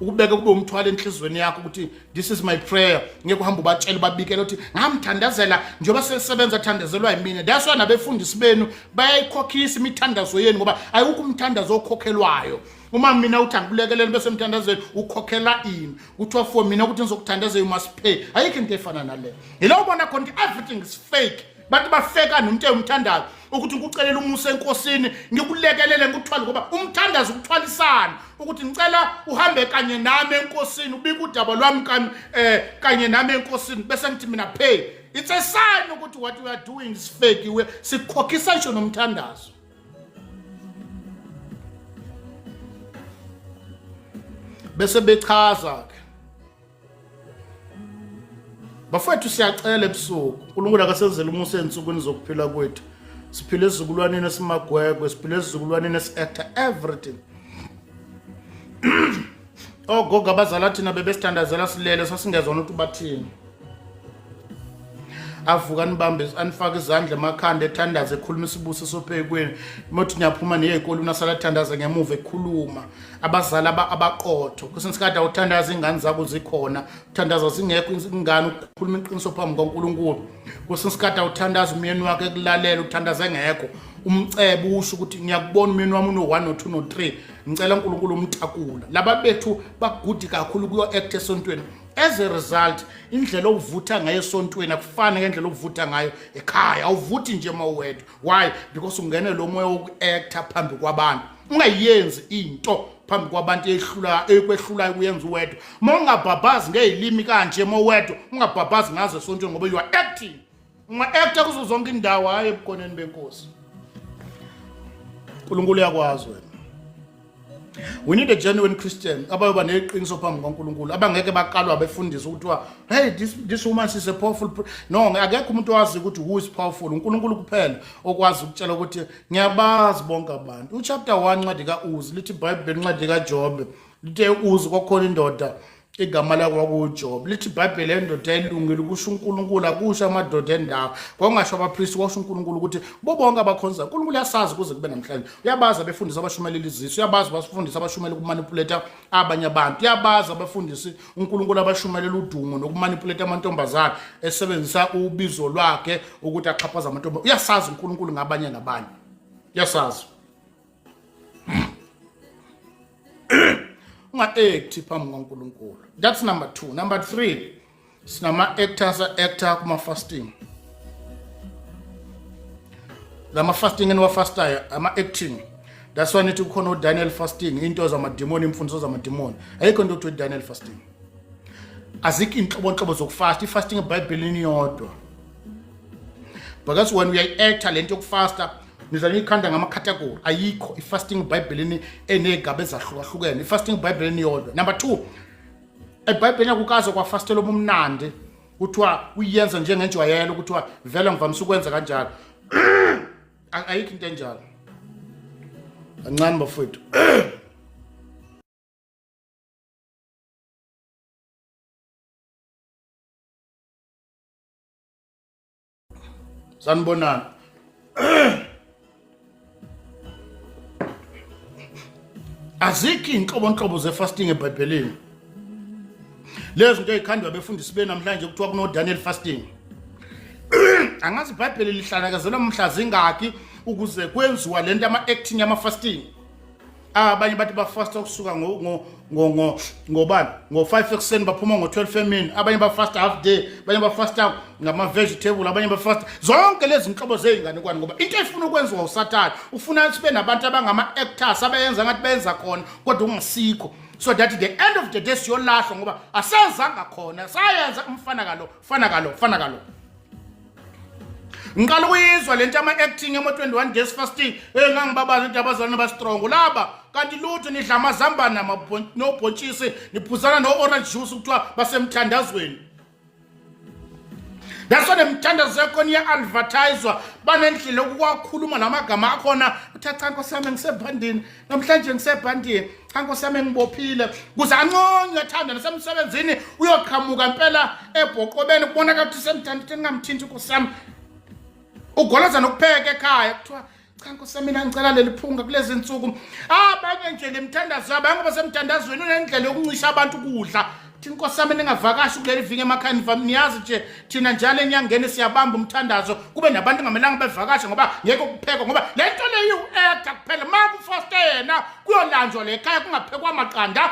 ukubeka kube umthwalo enhlizweni yakho ukuthi this is my prayer ngeke uhamba ubatshela babikela ukuthi ngamthandazela njengoba sesebenza thandazelwa yimina. That's why nabefundisi benu bayayikhokhisa imithandazo yenu ngoba ayikho umthandazo okhokhelwayo uma mina uthi angikulekelele bese emthandazweni ukhokhela ini kuthiwa for mina ukuthi ngizokuthandaza you must pay ayikho into efana nale yilo ubona khona everything is fake bantu bafeka nomuntu umthandazo ukuthi ngikucelela umusa enkosini ngikulekelele ngikuthwala ngoba umthandazo ukuthwalisana ukuthi ngicela uhambe kanye nami enkosini ubika udaba lwami kanye nami enkosini bese ngithi mina pay. It's a sign ukuthi what we are doing is fake we sikhokhisa nje nomthandazo. Bese bechaza ke bafethu siyacela ebusuku uNkulunkulu akasenzele umusa ensukwini zokuphila kwethu siphile ezizukulwaneni esimagwegwe siphile ezizukulwaneni esi-actor everything ogogo abazala thina bebesithandazela silele sasingezona ukuthi bathini avuka nibambe anifaka izandla emakhanda ethandaza ekhuluma isibuso sophekweni mothi nyaphuma neyekoli unasala thandaza ngemuva ekhuluma abazala abaqotho kusensikade awuthandaza ingane zabo zikhona uthandaza zingekho ingane ukukhuluma iqiniso phambi kaNkulunkulu kusensikade awuthandaza umyeni wakhe ekulalela uthandaza engekho umcebo usho ukuthi ngiyakubona umyeni wami no1 no2 no3 ngicela uNkulunkulu umtakula laba bethu bagudi kakhulu kuyo act esontweni. As a result indlela okuvutha ngayo esontweni akufani ngendlela okuvutha ngayo ekhaya awuvuthi nje mawethu why because ungene lo moya wokuacta phambi kwabantu ungayenzi into phambi kwabantu ekwehlulayo kuyenza uwedwa mawungabhabhazi ngezilimi kanje mawethu ungabhabhazi ngazo esontweni ngoba you are acting unga-acta kuzo zonke indawo hayi ebukoneni benkosi. uNkulunkulu uyakwazi wena. We need a genuine Christian abayoba neqiniso phambi kaNkulunkulu abangeke baqalwa befundisa ukuthi hey this woman is a powerful no akekho umuntu owazi ukuthi who is powerful uNkulunkulu kuphela okwazi ukutshela ukuthi ngiyabazi bonke abantu. Uchapter 1 ncwadi kaUzi lithi iBhayibheli ncwadi kaJob lithi uZi kwakhona indoda igama lakwa kuJob lithi iBhayibheli endoda elungile kusho uNkulunkulu akusho amadoda endawo kongasho abapriest kwasho uNkulunkulu ukuthi bonke abakhonza uNkulunkulu yasazi kuze kube namhlanje uyabaza befundisa abashumayeli izizwe uyabaza basifundisa abashumayeli ukumanipulate abanye abantu uyabaza abafundisi uNkulunkulu abashumayeli udumo nokumanipulate amantombazana esebenzisa ubizo lwakhe ukuthi axhaphaza amantombazana uyasazi uNkulunkulu ngabanye nabanye uyasazi unga-acti phambi kaNkulunkulu. That's number 2. Number 3 sinama-actors actor kuma-fasting lama-fasting eniwafastayo ama-acting that's why nithi kukhona uDaniel fasting into zamadimoni imfundiso zamadimoni ayikho into kuthiwa uDaniel fasting azikho inhlobonhlobo zokufasta ifasting eBhayibhelini yodwa because when we are actor lento yokufasta nizani ikhanda ngama-category ayikho ifasting eBhayibhelini enegaba ezahlukahlukene ifasting eBhayibhelini yodwa. Number 2 eBhayibhelini akukazo kwafastela omumnandi kuthiwa uyenza njengenjwayelo kuthiwa vele ngivamisa ukwenza kanjalo ayikho into enjalo kancane bafowethu. Sanibonani azikho inhlobonhlobo zefasting eBhayibhelini lezo zinto ezikhandwa befundisi benamhlanje kuthiwa kuno Daniel fasting angazi iBhayibheli lihlalakezela mhla zingaki ukuze kwenziwa lento ama-acting ama-fasting abanye bathi bafasta ukusuka ngobani ngo5 ekuseni baphuma ngo12 emini abanye bafasta half day abanye bafasta ngama-vegetable abanye bafasta zonke lezi inhlobo zey'nganekwane ngoba into efuna ukwenziwa uSathane ufuna sibe nabantu abangama-actors abayenza ngathi benza khona kodwa ungasikho so that at the end of the day siyolahlwa ngoba asenzanga khona sayenza umfana kalo ngiqala ukuyizwa lento ama-acting ema-21 days fasting ngangibabaza into abazalwane bastrong laba kanti lutho nidla amazambane nobhontshisi niphuzana no-orange juice kuthiwa basemthandazweni. That's why nemthandazo yakhona iya-advertiswa banendlela ukwakhuluma namagama akhona uthi cha Nkosi yami ngisebhandini namhlanje ngisebhandini cha Nkosi yami ngibophile kuze anconye uyathanda nasemsebenzini uyoqhamuka impela ebhoqobeni kubonakala ukuthi semthandeni ngamthinti Nkosi yami ugolaza nokupheka ekhaya kuthiwa cha Nkosi mina ngicela leli phunga kulezi insuku abanye nje lemthandazo yabo ngoba semthandazweni unendlela yokuncisha abantu ukudla thina Nkosi yami ningavakashi kuleli viki emakhaya vami niyazi nje thina njalo enyangeni siyabamba umthandazo kube nabantu ngamelanga bevakashe ngoba ngeke ukupheka ngoba le nto leyo u-actor kuphela makufaste yena kuyolanjwa le ekhaya kungaphekwa amaqanda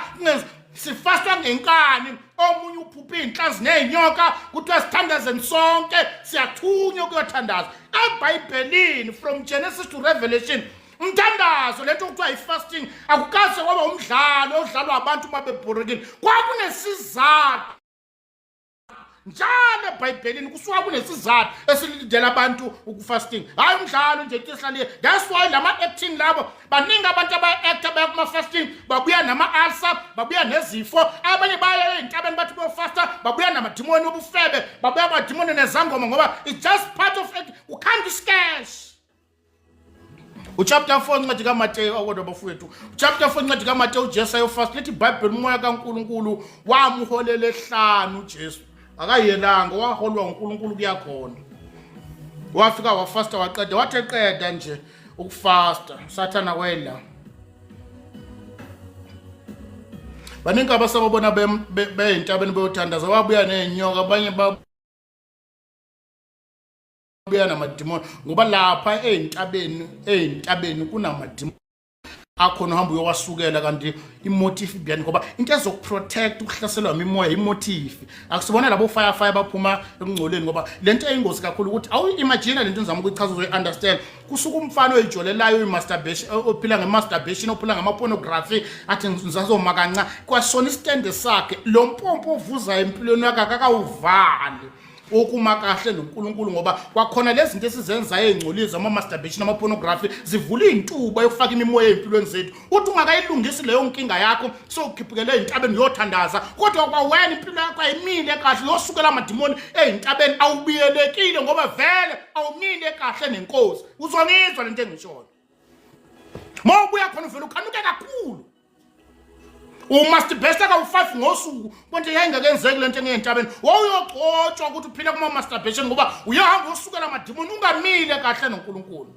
sifastwa ngenkani omunye uphupha iy'nhlazi ney'nyoka kuthiwa sithandazeni sonke siyathunywa ukuyothandaza eBhayibhelini from Genesis to Revelation umthandazo lento kuthiwa i-fasting akukaze kwaba umdlalo odlalwa abantu uma bebhorekile kwakunesizathu njalo eBhayibhelini kusuka kunesizathu esilindela abantu ukufasting hayi umdlalo nje tihlaliye. That's why lama-acting labo baningi abantu aba-actor baya kuma-fasting babuya nama-ulcer babuya nezifo abanye baya ey'ntabeni bathi beyofasta babuya namadimoni obufebe babuya amadimoni nezangoma ngoba it's just part of it. You can't discuss uchapter 4 ncwadi kaMateyu akodwa bafowethu uchapter 4 ncwadi kaMateyu uJesu ayofast lithi iBhayibheli umoya kaNkulunkulu wamholela ehlanu uJesu akayelanga waholwa uNkulunkulu kuyakhona wafika wafasta waqeda wathi eqeda nje ukufasta sathana wela baningi abasababona beyintabeni beyothandaza wabuya nenyoka abanye buya namadimoni ngoba lapha ey'ntabeni kunamadimoni akhona uhamba uyowasukela kanti imotive biyani ngoba into ezokuprotect ukuhlaselwa imimoya imotive akusibona labo firefire baphuma ekungcoleni ngoba lento eyingozi kakhulu ukuthi awu-imagine lento nizama ukuyichaza uzoyi-understand kusuka umfana oyijolelayo uyi-masturbation ophila nge-masturbation ophila ngama-pornography athi ngizazoma kanca kwasona isitende sakhe lo mpompo ovuzayo empilweni yakhe akakawuvali okuma kahle noNkulunkulu ngoba kwakhona lezi zinto esizenzayo ezingcoliza ama-masturbation ama-pornography zivula iy'ntuba yokufaka imimoya ey'mpilweni zethu uthi ungakayilungisi leyo nkinga yakho sowukhiphukele ey'ntabeni uyothandaza kodwa kwawena impilo yakho ayimile kahle uyosukela amadimoni ey'ntabeni awubiyelekile ngoba vele awumile kahle nenkosi uzongizwa lento engishoyo ma ubuya khona uvele ukhanuke kakhulu umasturbate ka-5 ngosuku konke yayingakenzeki lento ngey'ntabeni wawuyogcotshwa ukuthi uphile kuma-masturbation ngoba uyahamba uyosukela amadimoni ungamile kahle noNkulunkulu.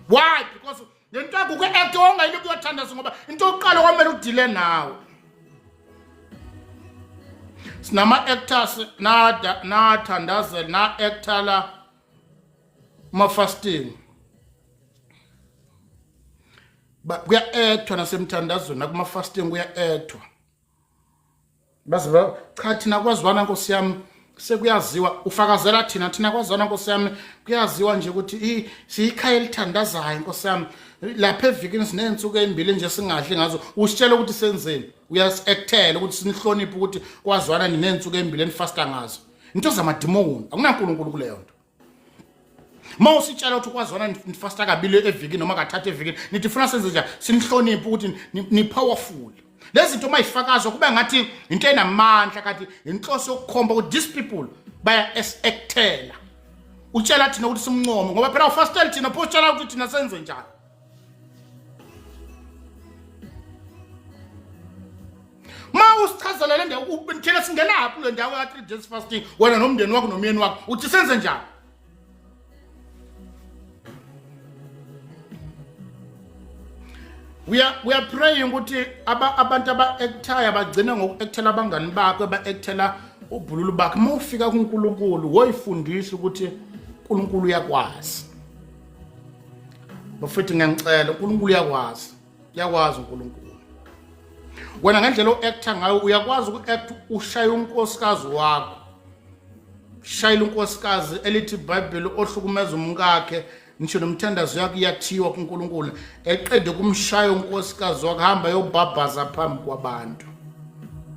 Why? Because le nto yakho kwi-actor wawungayile kuyothandaza ngoba into yokuqala kwamele udile nawe. Sinama-actors nathandazela na-actala ma-fasting kuya-actwa nasemthandazweni nakuma-fasting kuya-actwa bazi cha thina kwazwana Nkosi yami sekuyaziwa ufakazela thina kwazwana Nkosi yami kuyaziwa nje ukuthi siyikhaya elithandazayo Nkosi yami lapha evikini siney'nsuku ey'mbili nje singadli ngazo usitshela ukuthi senzeni uyasi-actela ukuthi sinihloniphe ukuthi kwazwana niney'nsuku ey'mbili enifasta ngazo into zamadimoni akunaNkulunkulu kuleyo nto. Ma usitshela ukuthi kwazona nifasta kabili evikini noma kathathu evikini nithi funa senze njani sinihloniphe ukuthi ni powerful lezi zinto mayifakazwa kube ngathi into enamandla kanti inhloso yokukhomba ukuthi these people baya actela utshela thina ukuthi simncome ngoba phela ufastele thina pho utshela ukuthi thina senze njani. Ma usichazela le ndawo thina singenaphi kule ndawo ya 3 days fasting wena nomndeni wakho nomyeni wakho uthi senze njani. We are praying ukuthi abantu aba-actayo bagcine ngoku-actela abangani bakho ba-actela ubhululu bakho uma ufika kuNkulunkulu woyifundisa ukuthi uNkulunkulu uyakwazi. Bafethu ngiyangicela uNkulunkulu uyakwazi uNkulunkulu. Wena ngendlela o-acta ngayo uyakwazi uku-acta ushaye unkosikazi wakho shayela unkosikazi elithi iBhayibheli ohlukumeza umkakhe ngisho nomthandazo yakhe iyathiwa kuNkulunkulu eqede kumshaya unkosikazi wakhe hamba yobhabhaza phambi kwabantu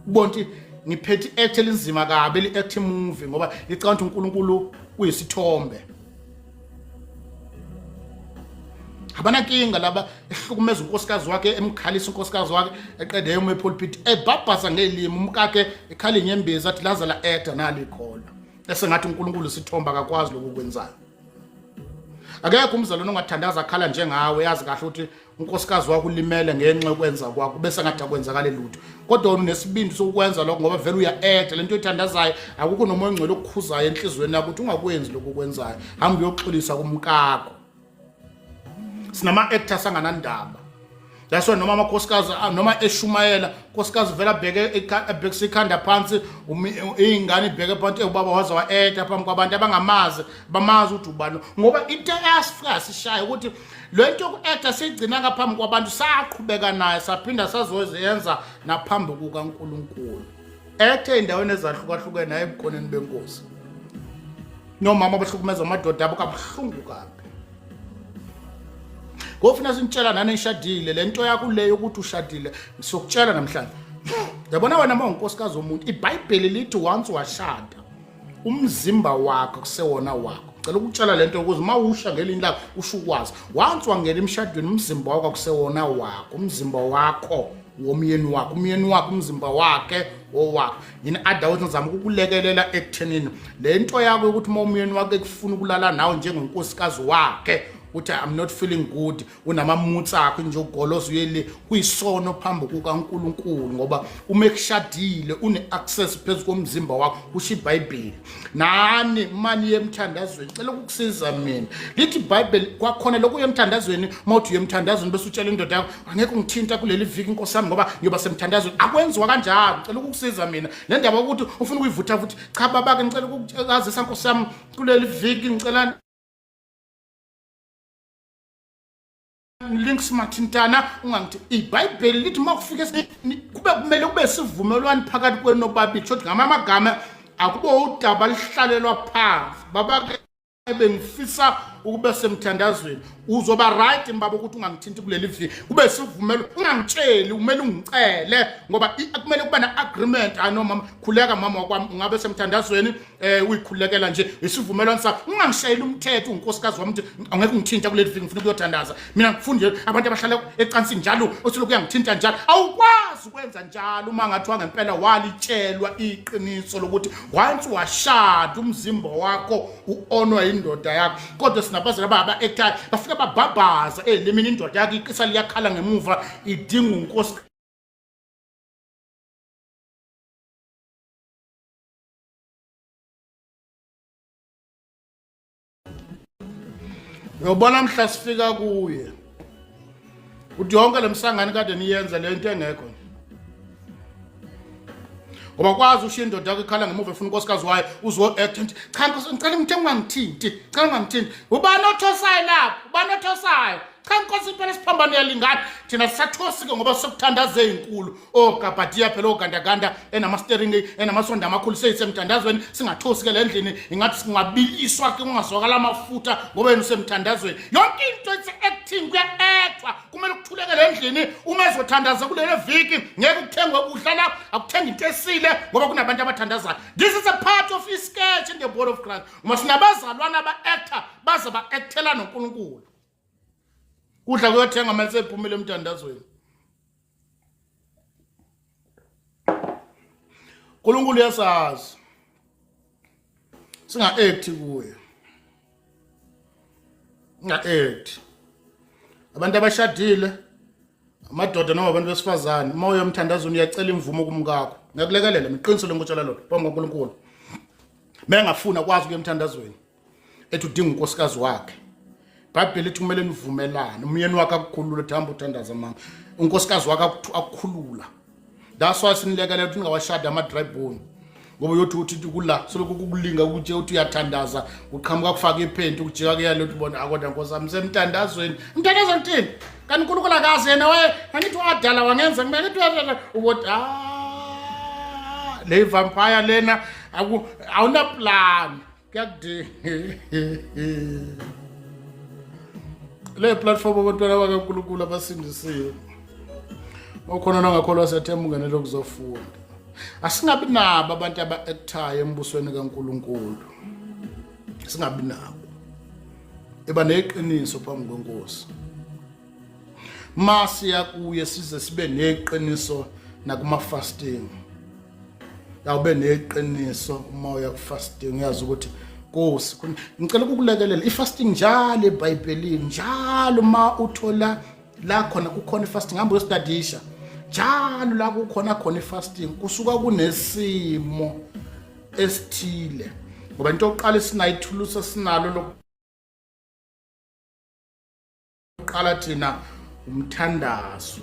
ubonti ngiphethe i-act elinzima kabi eli-act movie ngoba licabanga ukuthi uNkulunkulu uyisithombe. Abanankinga laba ehlukumeza unkosikazi wakhe emkhalisa unkosikazi wakhe eqede yoma epulpit ebhabhaza ngelimi umkakhe ekhala inyembezi athi laza la actor nali khona esengathi uNkulunkulu isithomba akakwazi lokukwenzayo. Akekho umzalwane ongathandaza akhala njengawe yazi kahle ukuthi unkosikazi wakho ulimele ngenxa yokwenza kwakho bese ngathi akwenzakale lutho kodwa unesibindi sokwenza lokho ngoba vele uya-acta lento oyithandazayo akukho noma ongcwele okukhuzayo enhlizweni yakho ukuthi ungakwenzi lokho okwenzayo hamba uyoxolisa kumkakho. Sinama-actors anganandaba that's why noma amakhosikazi noma eshumayela nkosikazi vela abhekisa ikhanda phansi ingane ibheke phansi ubaba waze wa-eta phambi kwabantu abangamazi bamazi ukuthi ubani ngoba into eyasifika sishaye ukuthi le nto yoku-eta siyigcina ngaphambi kwabantu saqhubeka naye saphinda sazoyenza naphambi kukaNkulunkulu ethe ey'ndaweni ezahlukahlukene naye ebukhoneni benkosi nomama abahlukumeza amadoda abo kabuhlungu kabi ngofuna sintshela nani nishadile le nto yakho leyo ukuthi ushadile sokutshela namhlanje yabona wena mawunkosikazi womuntu iBhayibheli lithi once washada umzimba wakho kusewona wakho cela ukutshela le nto ukuze mawusha ngelinye lakho usho ukwazi once wangena emshadweni umzimba wakho kusewona wakho umzimba wakho womyeni wakho umyeni wakho umzimba wakhe owakho yini adawuthi ngizama ukukulekelela ekuthenini le nto yakho ukuthi umyeni wakhe kufuna ukulala nawe njengonkosikazi wakhe uthi I'm not feeling good unamamutsa akho nje ugoloza uyele kuyisono phambi kukaNkulunkulu ngoba uma ekushadile une-access phezu komzimba wakho kusho iBhayibheli nani mani yemthandazweni cela ukukusiza mina lithi iBhayibheli kwakhona lokhu yemthandazweni mawuthi yemthandazweni bese utshela indoda yakho angeke ungithinta kuleli viki inkosi yami ngoba ngiyoba semthandazweni akwenziwa kanjalo cela ukukusiza mina le ndaba ukuthi ufuna ukuyivutha futhi cha babake ngicela ukukazisa inkosi yami kuleli viki ngicela links mathintana ungangithi iBhayibheli lithi makufika kube kumele kube sivumelwano phakathi kwenu nobabili shothi ngamagama akubo udaba lihlalelwa phansi babake bengifisa ukube semthandazweni uzoba right mbaba ukuthi ungangithinti kuleli viki kube sivumela ungangitsheli umele ungicele ngoba kumele kuba na-agreement noma khuleka mama wakwami ungabe semthandazweni uyikhulekela nje isivumelwano sakho ungangishayeli umthetho unkosikazi wami ukuthi angeke ungithinta kuleli viki ngifuna ukuyothandaza mina ngifuna nje abantu abahlala ecansini njalo osilokhu uyangithinta njalo awukwazi ukwenza njalo uma ngathiwa ngempela walitshelwa iqiniso lokuthi once washada umzimba wakho u-onwa yindoda yakho kodwa sinabazali aba-ektayo bafika babhabhaza elimini indoda yakho iqisa liyakhala ngemuva idinga unkosi uyobona mhla sifika kuye uthi yonke le msangane kade niyenza le nto engekho ngoba kwazi ushiya indoda yakho ikhala ngemuva efuna unkosikazi wayo uzo-ekta nti cha nkosi ngicela umthe ungangithinti cha ungangithinti ubani othosayo lapho ubani othosayo cha nkosi impela siphambano yalingana thina sisathosike ngoba sokuthandaze ey'nkulu ogabhadiya phela ogandaganda enamastering enamasonda amakhulu seyisemthandazweni singathosike le ndlini ingathi singabiliswa ke kungazwakala amafutha ngoba yena usemthandazweni yonke into ise-acting kuya-actwa kumele kuthuleke le ndlini uma ezothandaza kulele viki ngeke kuthengwe kudla lapho akuthenga into esile ngoba kunabantu abathandazayo this is a part of i-sketch in the body of Christ uma sinabazalwana aba-actor baze ba-actela noNkulunkulu kudla kuyothenga manje sephumile emthandazweni uNkulunkulu yasazi singa-act kuye nga-act abantu abashadile amadoda noma abantu besifazane uma uya emthandazweni uyacela imvumo kumkakho ngiyakulekelela miqiniso lengutshela lona phambi kaNkulunkulu mengafuna kwazi ukuya emthandazweni ethi udinga unkosikazi wakhe iBhayibheli lithi kumele nivumelane umyeni wakhe akukhulula ethi hamba uthandaza mama unkosikazi wakhe akukhulula that's why sinilekelela ukuthi ningawashada ama-dry bone ngoba uyothi uthi kula soloko kukulinga ukuthi uthi uyathandaza uqhamuka kufaka iphenti ukujika kuyalo uthi bona akodwa nkosi yami semthandazweni mthandazweni thini kanti uNkulunkulu akazi yena angithi wadala wangenza kumele ukuthi ukuthi le vampire lena awunaplan kuyakudinga le platform abantwana bakaNkulunkulu abasindisiwe okhona nangakholwa siyathemba ungenele ukuzofunda asingabi nabo abantu aba-actayo embusweni kaNkulunkulu singabi nabo eba neqiniso phambi kwenkosi masiya kuye size sibe neqiniso nakuma-fasting awube neqiniso uma uya ku-fasting uyazi ukuthi Nkosi ngicela ukukulekelela ifasting njalo eBhayibhelini njalo ma uthola la khona kukhona ifasting hamba uyostudisha njalo la kukhona khona ifasting kusuka kunesimo esithile ngoba into yokuqala esinayithulusa sinalo lokuqala thina umthandazo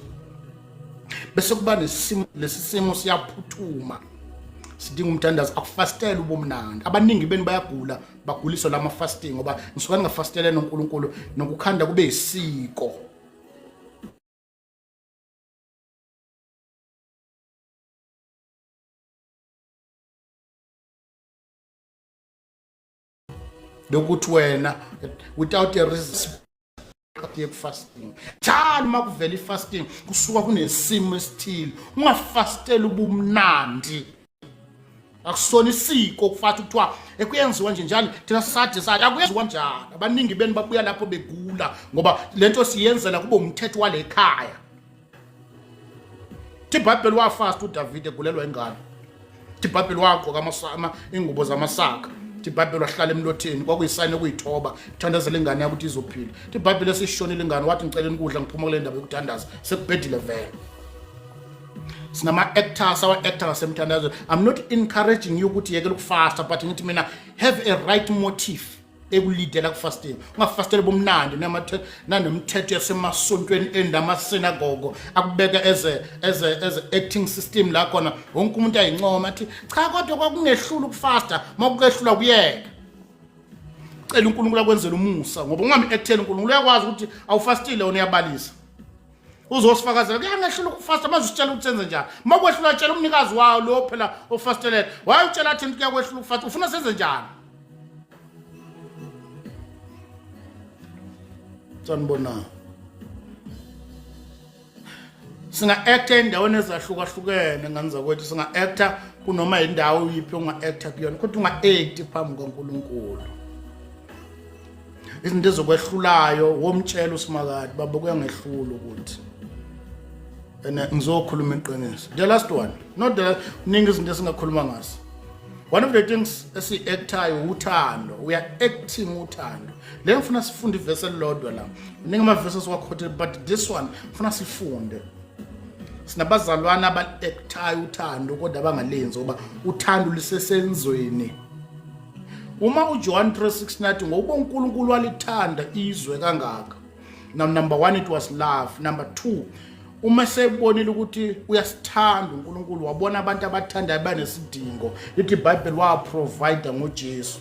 bese kuba lesi simo siyaphuthuma sidinga umthandazo akufastele ubumnandi abaningi beni bayagula baguliswa lama fasting ngoba ngisuka ngafastele noNkulunkulu nokukhanda kube isiko lokuthi wena without a reason fasting njalo makuvela ifasting kusuka kunesimo esithile ungafasteli ubumnandi akusona isiko kufathi kuthiwa ekuyenziwa nje njalo thina sathi akuyenziwa njalo abaningi beni babuya lapho begula ngoba lento siyenzela kube umthetho wale ekhaya iBhayibheli wafasta uDavid egulelwa ingane iBhayibheli wagqoka ingubo zamasaka iBhayibheli wahlala emlotheni kwakuyisayini okuyithoba uthandazela ingane yakho ukuthi izophila iBhayibheli esishonile ingane wathi ngicela ukudla ngiphuma kule ndaba yokuthandaza sekubhedile vele sinama actors our actor ngasemthandazweni I'm not encouraging you ukuthi yekela ukufasta but ngithi mina have a right motive ekulidela kufasting ungafastele bomnandi nanomthetho yasemasontweni endamasynagogue akubeka as acting system la khona wonke umuntu ayincoma athi cha kodwa kwakungehlula ukufasta makukehlula kuyeka cela uNkulunkulu akwenzele umusa ngoba ungami actele uNkulunkulu uyakwazi ukuthi awufastile wona uyabalisa uzosifakazela kuyangehlula ukufasta manje usitshela ukuthi senze njani makwehlula tshela umnikazi wawo lo phela ofastelele wayutshela athi kuyakwehlula ukufasta ufuna senze njani sanibona singa actor endaweni ezahlukahlukene nganza kwethu singa actor kunoma indawo yiphi unga actor kuyona kodwa unga act phambi kaNkulunkulu izinto ezokwehlulayo womtshela uSimakade baba kuyangehlula ukuthi ngizokhuluma iqiniso the last one not the ningi izinto esingakhuluma ngazo one of the things esi-actayo uthando we are acting uthando le ngifuna sifunde ivesi elilodwa la ningi amavesi esiwakhothele but this one ngifuna sifunde sinabazalwana aba-actayo uthando kodwa abangalenzi ngoba uthando lisesenzweni uma uJohn 3:16 ngoba uNkulunkulu walithanda izwe kangaka number 1 it was love number 2 uma sebonile ukuthi uyasithanda uNkulunkulu wabona abantu abathandayo banesidingo lithi iBhayibheli wa provide ngoJesu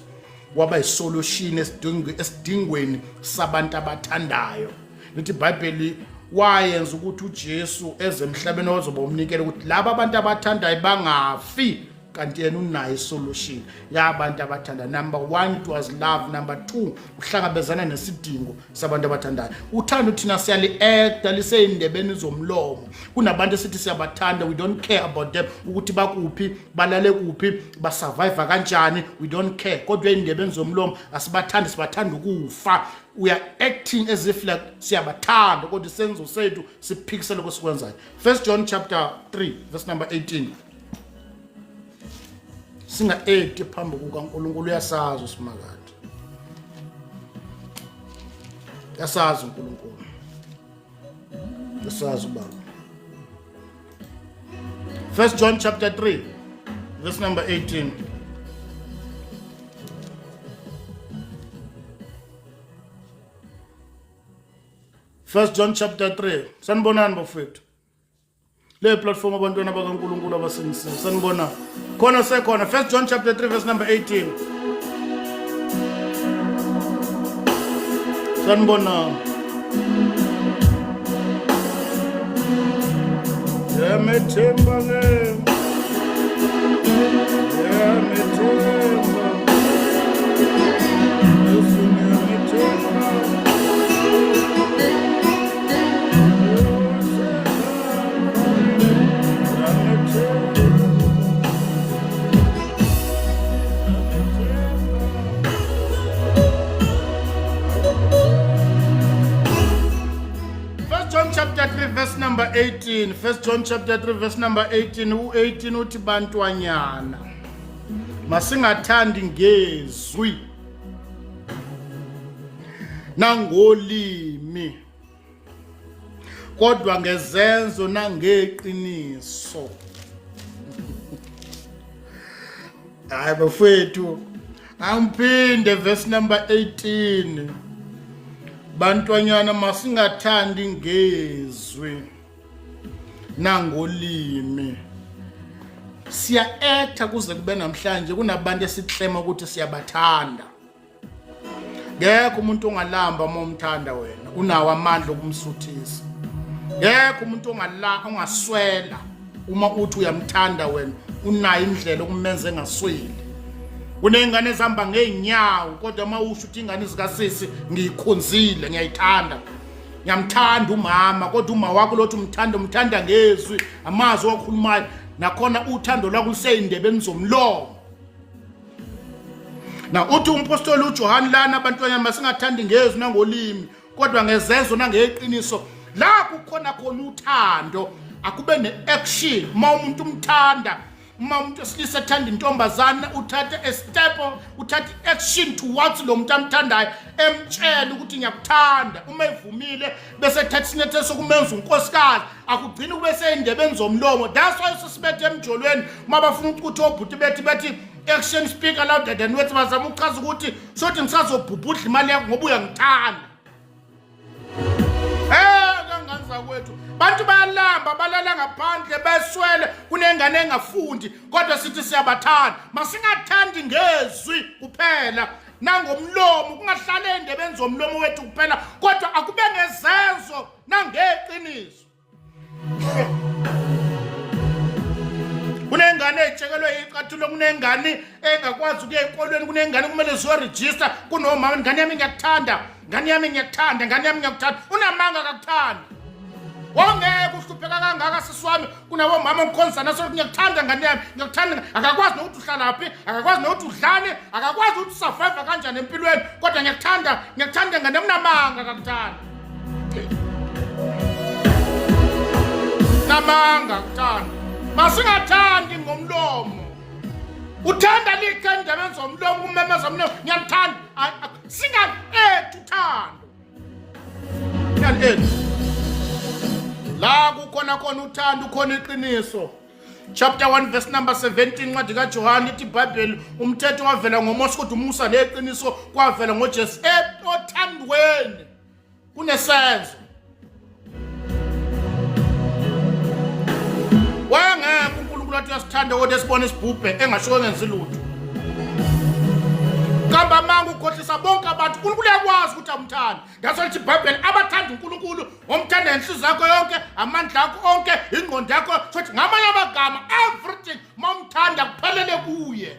waba isolution esidingweni sabantu abathandayo lithi iBhayibheli wayenza ukuthi uJesu ezemhlabeni ozoba umnikelo ukuthi laba abantu abathandayo bangafi kanti yena unayo isolution yabantu abathanda number 1 it was love number 2 uhlangabezana nesidingo sabantu abathandayo uthando thina siyali acta liseyindebeni zomlomo kunabantu esithi siyabathanda we don't care about them ukuthi bakuphi balale kuphi basurvive kanjani we don't care kodwa indebeni zomlomo asibathandi sibathanda ukufa we are acting as if like siyabathanda kodwa isenzo sethu siphikisela kwesikwenzayo 1 John chapter 3 verse number 18 singa 8 phambi kukaNkulunkulu uyasazi uSimakade yasazi uNkulunkulu yasazi ubaba 1 John chapter 3 verse number 18 1 John chapter 3 sanibonani bafethu le platform abantwana bakaNkulunkulu abasingisile sanibona khona sekhona 1 John chapter 3 verse number 18 sanibona yamethemba verse number 18 1 John chapter 3 verse number 18 u18 uthi bantwanyana masingathandi ngezwi nangolimi kodwa ngezenzo nangeqiniso hayi bafethu amphinde verse number 18 Bantwanyana masingathandi ngezwi nangolimi. Siya-acta kuze kube namhlanje kunabantu esiklema ukuthi siyabathanda. Ngekho umuntu ongalamba uma umthanda wena, unawo amandla okumsuthisa. Ngekho umuntu ongaswela uma uthi uyamthanda wena, unayo indlela okumenza engasweli. Kunengane ezihamba ngeenyawo kodwa uma usho ukuthi ingane zikasisi ngiyikhonzile, ngiyayithanda. Ngiyamthanda umama kodwa uma wakho lothi umthanda ngezwi, amazwi okhulumayo, nakhona uthando lwakho luseyindebeni zomlomo. Na uthi umpostoli uJohn lana abantwana masingathandi ngezwi nangolimi kodwa ngezenzo nangeqiniso. La kukhona uthando, akube neaction. Uma umuntu umthanda, uma umuntu esilisa ethanda intombazana, uthatha a step, uthatha action towards lo muntu amthandayo, emtshela ukuthi ngiyakuthanda. Uma evumile bese ethatha isinyathelo sokumenza unkosikazi, akugcini kube seyindebeni zomlomo. That's why sisibethe emjolweni uma bafuna ukuthi obhuti bethi action speak louder than words, bazama ukuchaza ukuthi sothi ngisazobhubhudla imali yakho ngoba uyangithanda. Kanganza kwethu bantu bayalamba balala ngaphandle beswele kunengane engafundi kodwa sithi siyabathanda. Masingathandi ngezwi kuphela nangomlomo, kungahlala endebeni zomlomo wethu kuphela kodwa akube ngezenzo nangeqiniso. Kunengane etshekelwe iqathulo, kunengane engakwazi ukuya ezikolweni, kunengane kumele ziyoregister kunomama, ngane yami ngiyakuthanda, ngane yami ngiyakuthanda, ngane yami ngiyakuthanda. Unamanga akakuthanda. Wongeke uhlupheka kangaka siswami kunawo mama omkhonzana sokuthi ngiyakuthanda ngane yami, ngiyakuthanda. Akakwazi nokuthi uhlala phi, akakwazi nokuthi udlane, akakwazi ukuthi survive kanjani empilweni kodwa ngiyakuthanda ngane unamanga akakuthanda. Namanga akuthanda. Masingathandi ngomlomo. Uthanda likhe endabeni zomlomo, umemeza umlomo ngiyakuthanda. Singa-act uthando. Ngiyaku-act. La kukhona uthando, ukhona iqiniso. Chapter 1 verse number 17 incwadi kaJohane ithi iBhayibheli, umthetho wavela ngoMose kodwa umusa neqiniso kwavela ngoJesu. Othandweni kunesenzo. Wangeke uNkulunkulu athi uyasithanda kodwa esibone isibhubhe engasho ngenzi lutho. Kamba manga ukhohlisa bonke abantu. uNkulunkulu uyakwazi ukuthi amthanda. That's why iBhayibheli abathanda uNkulunkulu omthanda ngenhliziyo yakho yonke, amandla akho onke, ingqondo yakho, sothi ngamanye amagama everything momthanda kuphelele kuye.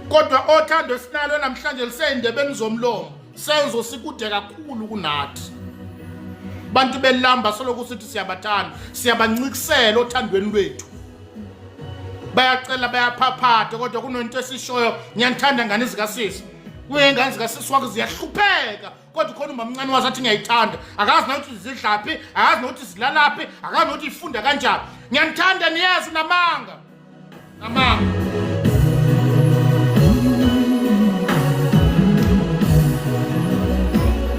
Kodwa othando sinalo namhlanje liseyindebeni zomlomo, senzo sikude kakhulu kunathi. Bantu belamba soloku sithi siyabathanda, siyabancikisela othandweni lwethu. Bayacela bayaphaphatha kodwa kunento esishoyo ngiyathanda ngane zikasisi. Kuyengane zikasisi wakho ziyahlupheka kodwa khona umamncane wazathi ngiyayithanda. Akazi nokuthi zidlaphi, akazi nokuthi zilalaphi, akazi nokuthi ifunda kanjani. Ngiyathanda niyazi namanga.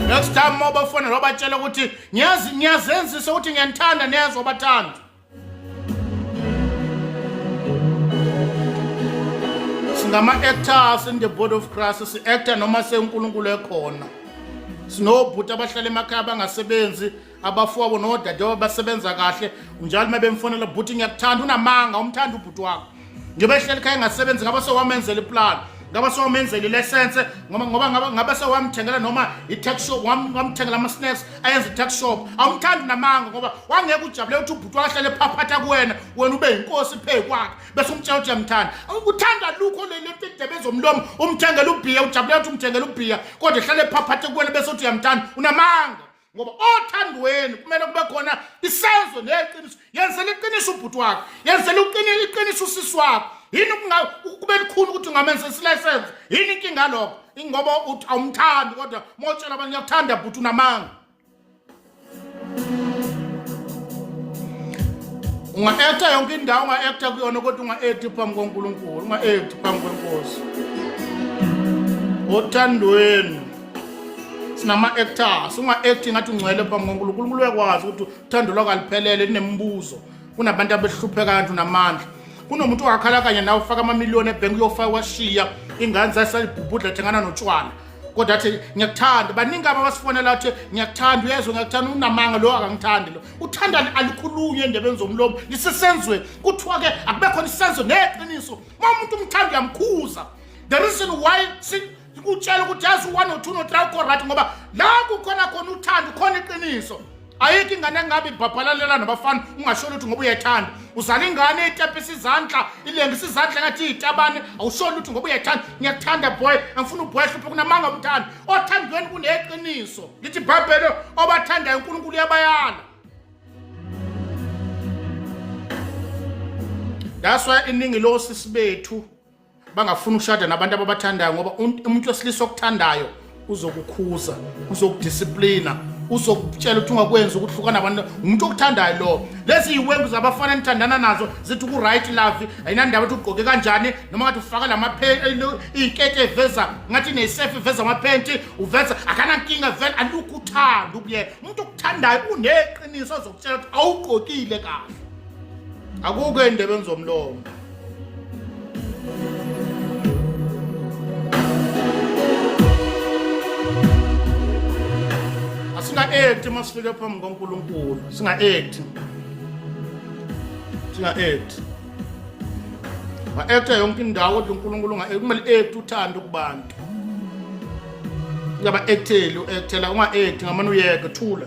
Next time moba phone robatshela ukuthi ngiyazenzisa ukuthi ngiyathanda niyazwa abathanda. Singama-actors in the body of Christ, si-actor noma senkulunkulu ekhona. Sinobhuti abahlala emakhaya abangasebenzi, abafowabo nodadewabo abasebenza kahle, njalo uma bemfonela bhuti ngiyakuthanda, unamanga umthanda ubhuti wakho. Nje behleli ekhaya engasebenzi ngabe sewamenzela iplan, ngabe sewamenzela license, ngoba ngabe sewamthengela noma i-tax shop, wamthengela ama-snacks ayenza i-tax shop. Awumthandi namanga ngoba wangeke ujabule ukuthi ubhuti wahlale ephaphatha kuwena, wena ube yinkosi phezu kwakhe bese umtshela ukuthi uyamthanda. Uthanda lukho lento idebe zomlomo, umthengela ubhiya, ujabule ukuthi umthengela ubhiya kodwa ehlale ephaphatha kuwena bese uthi uyamthanda. Unamanga ngoba othandweni kumele kube khona isenzo neqiniso. Yenzela iqiniso ubhuti wakho, yenzela iqiniso usisi wakho. Yini kube likhulu ukuthi ungamenza isilicense? Yini inkinga lokho? Ingoba uthi awumthandi kodwa motshela abantu ngiyakuthanda bhuti unamanga. Unga-acta yonke indawo, unga-acta kuyona kodwa unga-acti phambi koNkulunkulu, unga-acti phambi kwenkosi. Othandweni sinama-actors, unga-acti ngathi ungcwele phambi koNkulunkulu. uNkulunkulu uyakwazi ukuthi uthando lwakho aliphelele, linembuzo. Kunabantu abehlupheka kanti unamandla. Kunomuntu wakhala kanye nawe ufaka amamiliyoni ebhenki uyofaka washiya ingane zasalibhubhudla thengana notshwala. kodwa athi ngiyakuthanda. Baningi abasifonela athi ngiyakuthanda, uyezwa ngiyakuthanda, unamanga lo akangithandi lo. Uthanda alikhulunywe endebeni zomlomo, lisesenzwe. Kuthiwa ke akube khona isenzo neqiniso. Uma umuntu umthanda uyamkhuza. The reason why sikutshela ukuthi yazi 1 or 2 no 3 correct ngoba la kukhona uthando, khona iqiniso. Ayikho ingane engabe ibhabhalalela nabafana ungasholo ukuthi ngoba uyayithanda. Uzala ingane etapisa izandla, ilengisa izandla ngathi itabane, awusholo ukuthi ngoba uyayithanda. Ngiyakuthanda boy, angifuna uboy hluphe kunamanga umthanda. Othandweni kuneqiniso. Lithi iBhayibheli obathandayo uNkulunkulu uyabayala. That's why iningi losisi bethu bangafuna ukushada nabantu ababathandayo ngoba umuntu wesilisa okuthandayo uzokukhuza, uzokudisciplina, uzokutshela ukuthi ungakwenza ukuthi hlukana nabantu. Umuntu okuthandayo lo. Lezi iwembu zabafana enithandana nazo zithi ku right love, ayinandaba ukuthi ugqoke kanjani noma ngathi ufaka ikete eveza ngathi nesefe eveza amaphenti uveza akanankinga vele alukho uthanda ukuyena. Umuntu okuthandayo uneqiniso zokutshela ukuthi awugqokile kahle. Akukho endebeni zomlomo. Singa-act masifike phambi kaNkulunkulu, singa-act. Ba-act yonke indawo kodwa uNkulunkulu kumele act uthando kubantu. Ngaba-acteli u-actela, unga-act ngamane uyeke thula.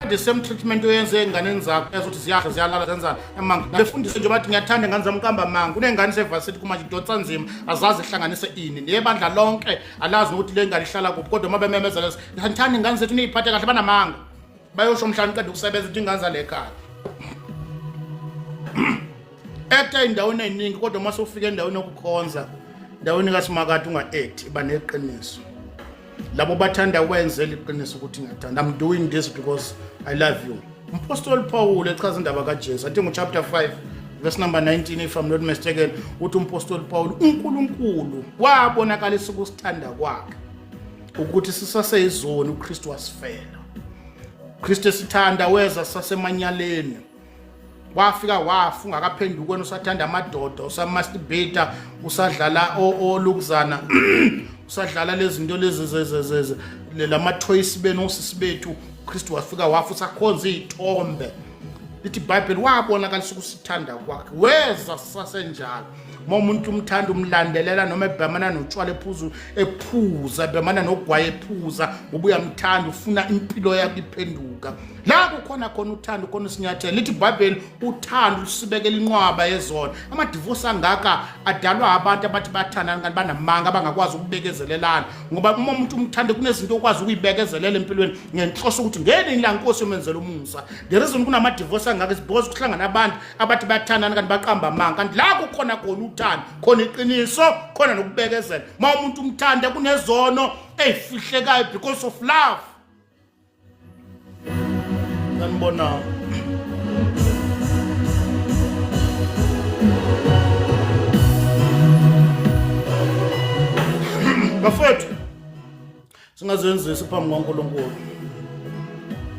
The same treatment oyenze enganeni zakho ezothi ziyadla ziyalala zenzana emanga befundise nje bathi ngiyathanda ingane zami ukamba manga. Kunengane sevasithi kumanje idonsa nzima azazi ihlanganise ini nebandla lonke alazi ukuthi le ngane ihlala kuphi kodwa mabememezela ngithanda ingane zethu niyiphathe kahle banamanga bayosho mhlawumbe qeda ukusebenza ukuthi ingane zale ekhaya. Actor endaweni eningi kodwa mase ufika endaweni yokukhonza endaweni kaSimakade unga-act iba neqiniso. Labo bathanda ukwenzela iqiniso ukuthi ngiyathanda. I'm doing this because I love you. Apostle Paul echaza indaba kaJesu athi ngo chapter 5 verse number 19 if I'm not mistaken uthi Apostle Paul uNkulunkulu wabonakalisa ukusithanda kwakhe ukuthi sisaseyizoni uKristu wasifela. uKristu esithanda weza sasemanyaleni. Wafika wafunga akaphendukweni usathanda amadoda usamasturbate usadlala olukuzana usadlala lezi zinto lezi lama toys benosisi bethu. uKristu wafika wafu sakhonza izithombe. Lithi iBhayibheli wabonakalisa ukusithanda kwakhe weza sasenjalo. Uma umuntu umthanda umlandelela noma ebhemana notshwala ephuza ebhemana nogwaye ephuza ngoba uyamthanda ufuna impilo yakhe iphenduka. La kukhona uthando khona isinyathelo. Lithi iBhayibheli uthando lusibekela inqwaba yezona. Ama-divorce angaka adalwa abantu abathi bathandana kanti banamanga abangakwazi ukubekezelelana ngoba uma umuntu umthande kunezinto okwazi ukuyibekezelela empilweni ngenhloso ukuthi ngene la Nkosi yomenzela umusa. The reason kunama-divorce angaka is because kuhlangana abantu abathi bathandana kanti baqamba amanga kanti la kukhona uthando khona iqiniso khona nokubekezela. Uma umuntu umthanda kunezono ezifihlekayo because of love. Sanibona. Bafethu singazenzisa phambi kaNkulunkulu.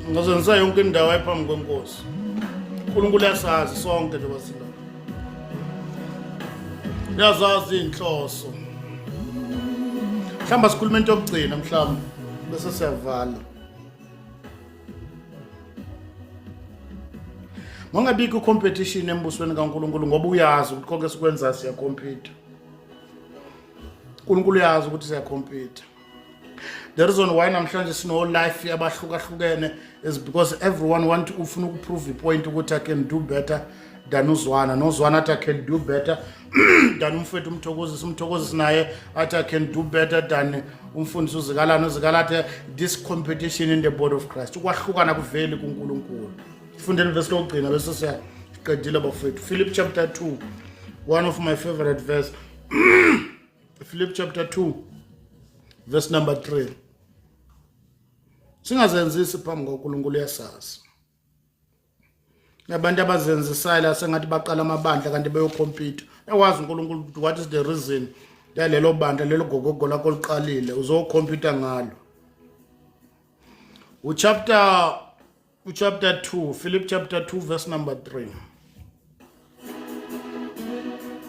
Singazenza yonke indawo ephambi kweNkosi. uNkulunkulu uyasazi sonke nje basila. Uyazazi inhloso. Mhlamba sikhuluma into yokugcina mhlamba bese siyavala. Mangabikho competition embusweni kaNkulunkulu ngoba uyazi ukuthi konke sikwenza siya compete. uNkulunkulu uyazi ukuthi siya compete. The reason why namhlanje sino life yabahlukahlukene is because everyone want to ufuna ukuprove a point ukuthi I can do better than uZwana. NoZwana athi I can do better than umfethu umthokozisi naye athi I can do better than umfundisi uZikalana. uZikalana athi this competition in the body of Christ. Ukwahlukana kuveli kuNkulunkulu. Fundeni verse lokugcina bese siyaqedile bafethu. Philip chapter 2, one of my favorite verse. Philip chapter 2 verse number 3. Singazenzisi phambi kaNkulunkulu yasazi. Nabantu abazenzisayo la sengathi baqala amabandla kanti beyocompete. Yawazi uNkulunkulu ukuthi what is the reason yalelo bandla lelo gogogo lakho liqalile uzocompete ngalo. chapter 2, Philip chapter 2 verse number 3.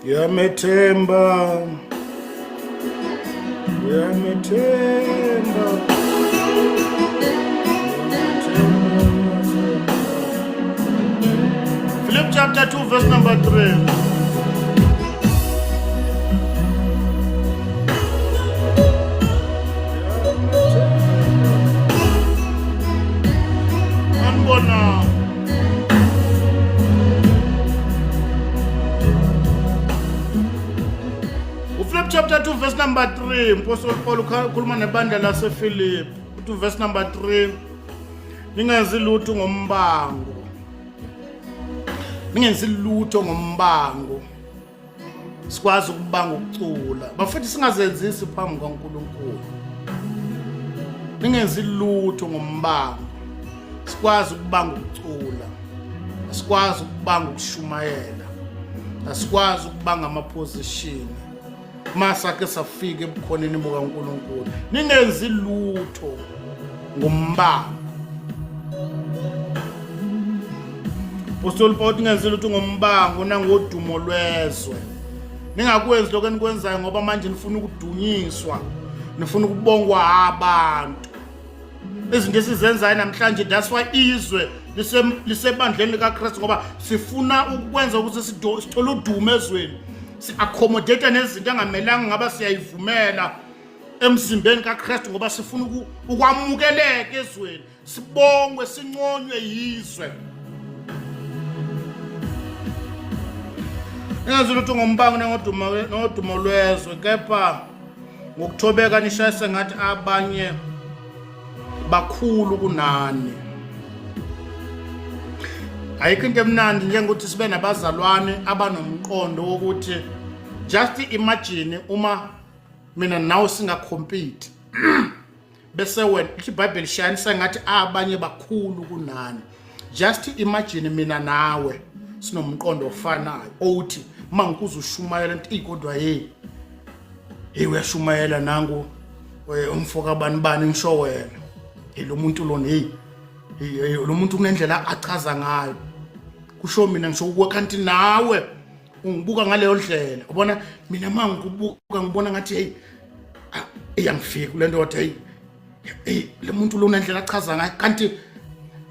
Yamethemba Philip chapter 2 verse number 3. Philip chapter 2 verse number 3. Apostle Paul ukhuluma nebandla laseFilipi. 2 verse number 3. Ningenzi lutho ngombango. Ningenzi lutho ngombango. Sikwazi ukubanga ukucula. Bafethu singazenzisi phambi kaNkulunkulu. Ningenzi lutho ngombango. Sikwazi ukubanga ukucula. Sikwazi ukubanga ukushumayela. Asikwazi ukubanga amaposition. Masake safika ebukhoneni bukaNkulunkulu. Ningenzi lutho ngombango. Apostle Paul ningenzi lutho ngombango nangodumo lwezwe. Ningakwenzi lokho enikwenzayo ngoba manje nifuna ukudunyiswa. Nifuna ukubongwa abantu. Izinto esizenzayo namhlanje that's why izwe lisebandleni likaKristu ngoba sifuna ukwenza ukuthi sithole udumo ezweni. Si-accommodate nezinto engamelanga ngaba siyayivumela emzimbeni kaKristu ngoba sifuna ukwamukeleka ezweni, sibongwe, sinconywe yizwe. Ningenzi lutho ngombango nangodumo lwezwe, kepha ngokuthobeka nishayise ngathi abanye bakhulu kunani. Ayikho into emnandi njengokuthi sibe nabazalwane abanomqondo wokuthi just imagine uma mina nawe singacompete bese wena iBhayibheli shayanisa ngathi abanye bakhulu kunani. Just imagine mina nawe sinomqondo ofanayo othi mangikuza ushumayela into ikodwa uyashumayela nangu umfoka bani ngisho wena lo muntu lo lo muntu kunendlela achaza ngayo. Kusho mina ngisho ukuwe kanti nawe ungibuka ngaleyo ndlela. Ubona mina mangikubuka ngibona ngathi iyangifika kule ndoda le muntu lo unendlela achaza ngayo kanti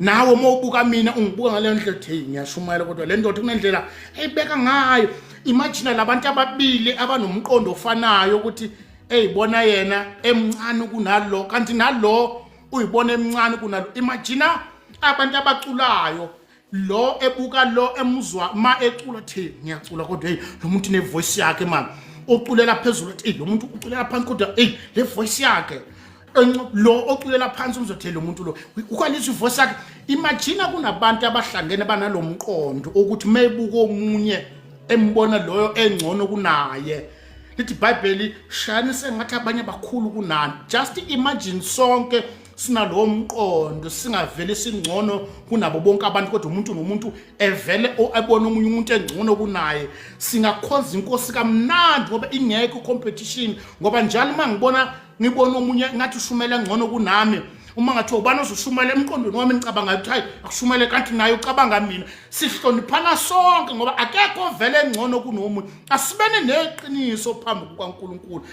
nawe mawubuka mina ungibuka ngaleyo ndlela ngiyashumayela kodwa le ndoda kunendlela eyibeka ngayo. Imagine labantu ababili abanomqondo ofanayo ukuthi bona yena emncane kunalo kanti nalo uyibona emncane kunalo. Imagine abantu abaculayo, lo ebuka lo emuzwa ma ecula ngiyacula kodwa lo muntu ne voice yakhe man oculela phezulu lo muntu uculela phansi kodwa le voice yakhe. Lo oculela phansi umzothi lo muntu lo ukwalisa voice yakhe. Imagine kunabantu abahlangene banalomqondo ukuthi mayibuka omunye embona loyo engcono kunaye. Lithi iBhayibheli shayanise ngathi abanye bakhulu kunani. Just imagine sonke sinalo mqondo singavele singcono kunabo bonke abantu kodwa umuntu nomuntu evele abone omunye umuntu engcono kunaye. Singakhonza inkosi kamnandi ngoba ingekho competition ngoba njalo ngibona omunye ngathi ushumela ngcono kunami. Uma ngathi ubani ozushumela emqondweni wami ngicabanga ukuthi hayi akushumele kanti naye ucabanga mina. Sihloniphana sonke ngoba akekho vele engcono kunomunye. Asibene neqiniso phambi kukaNkulunkulu.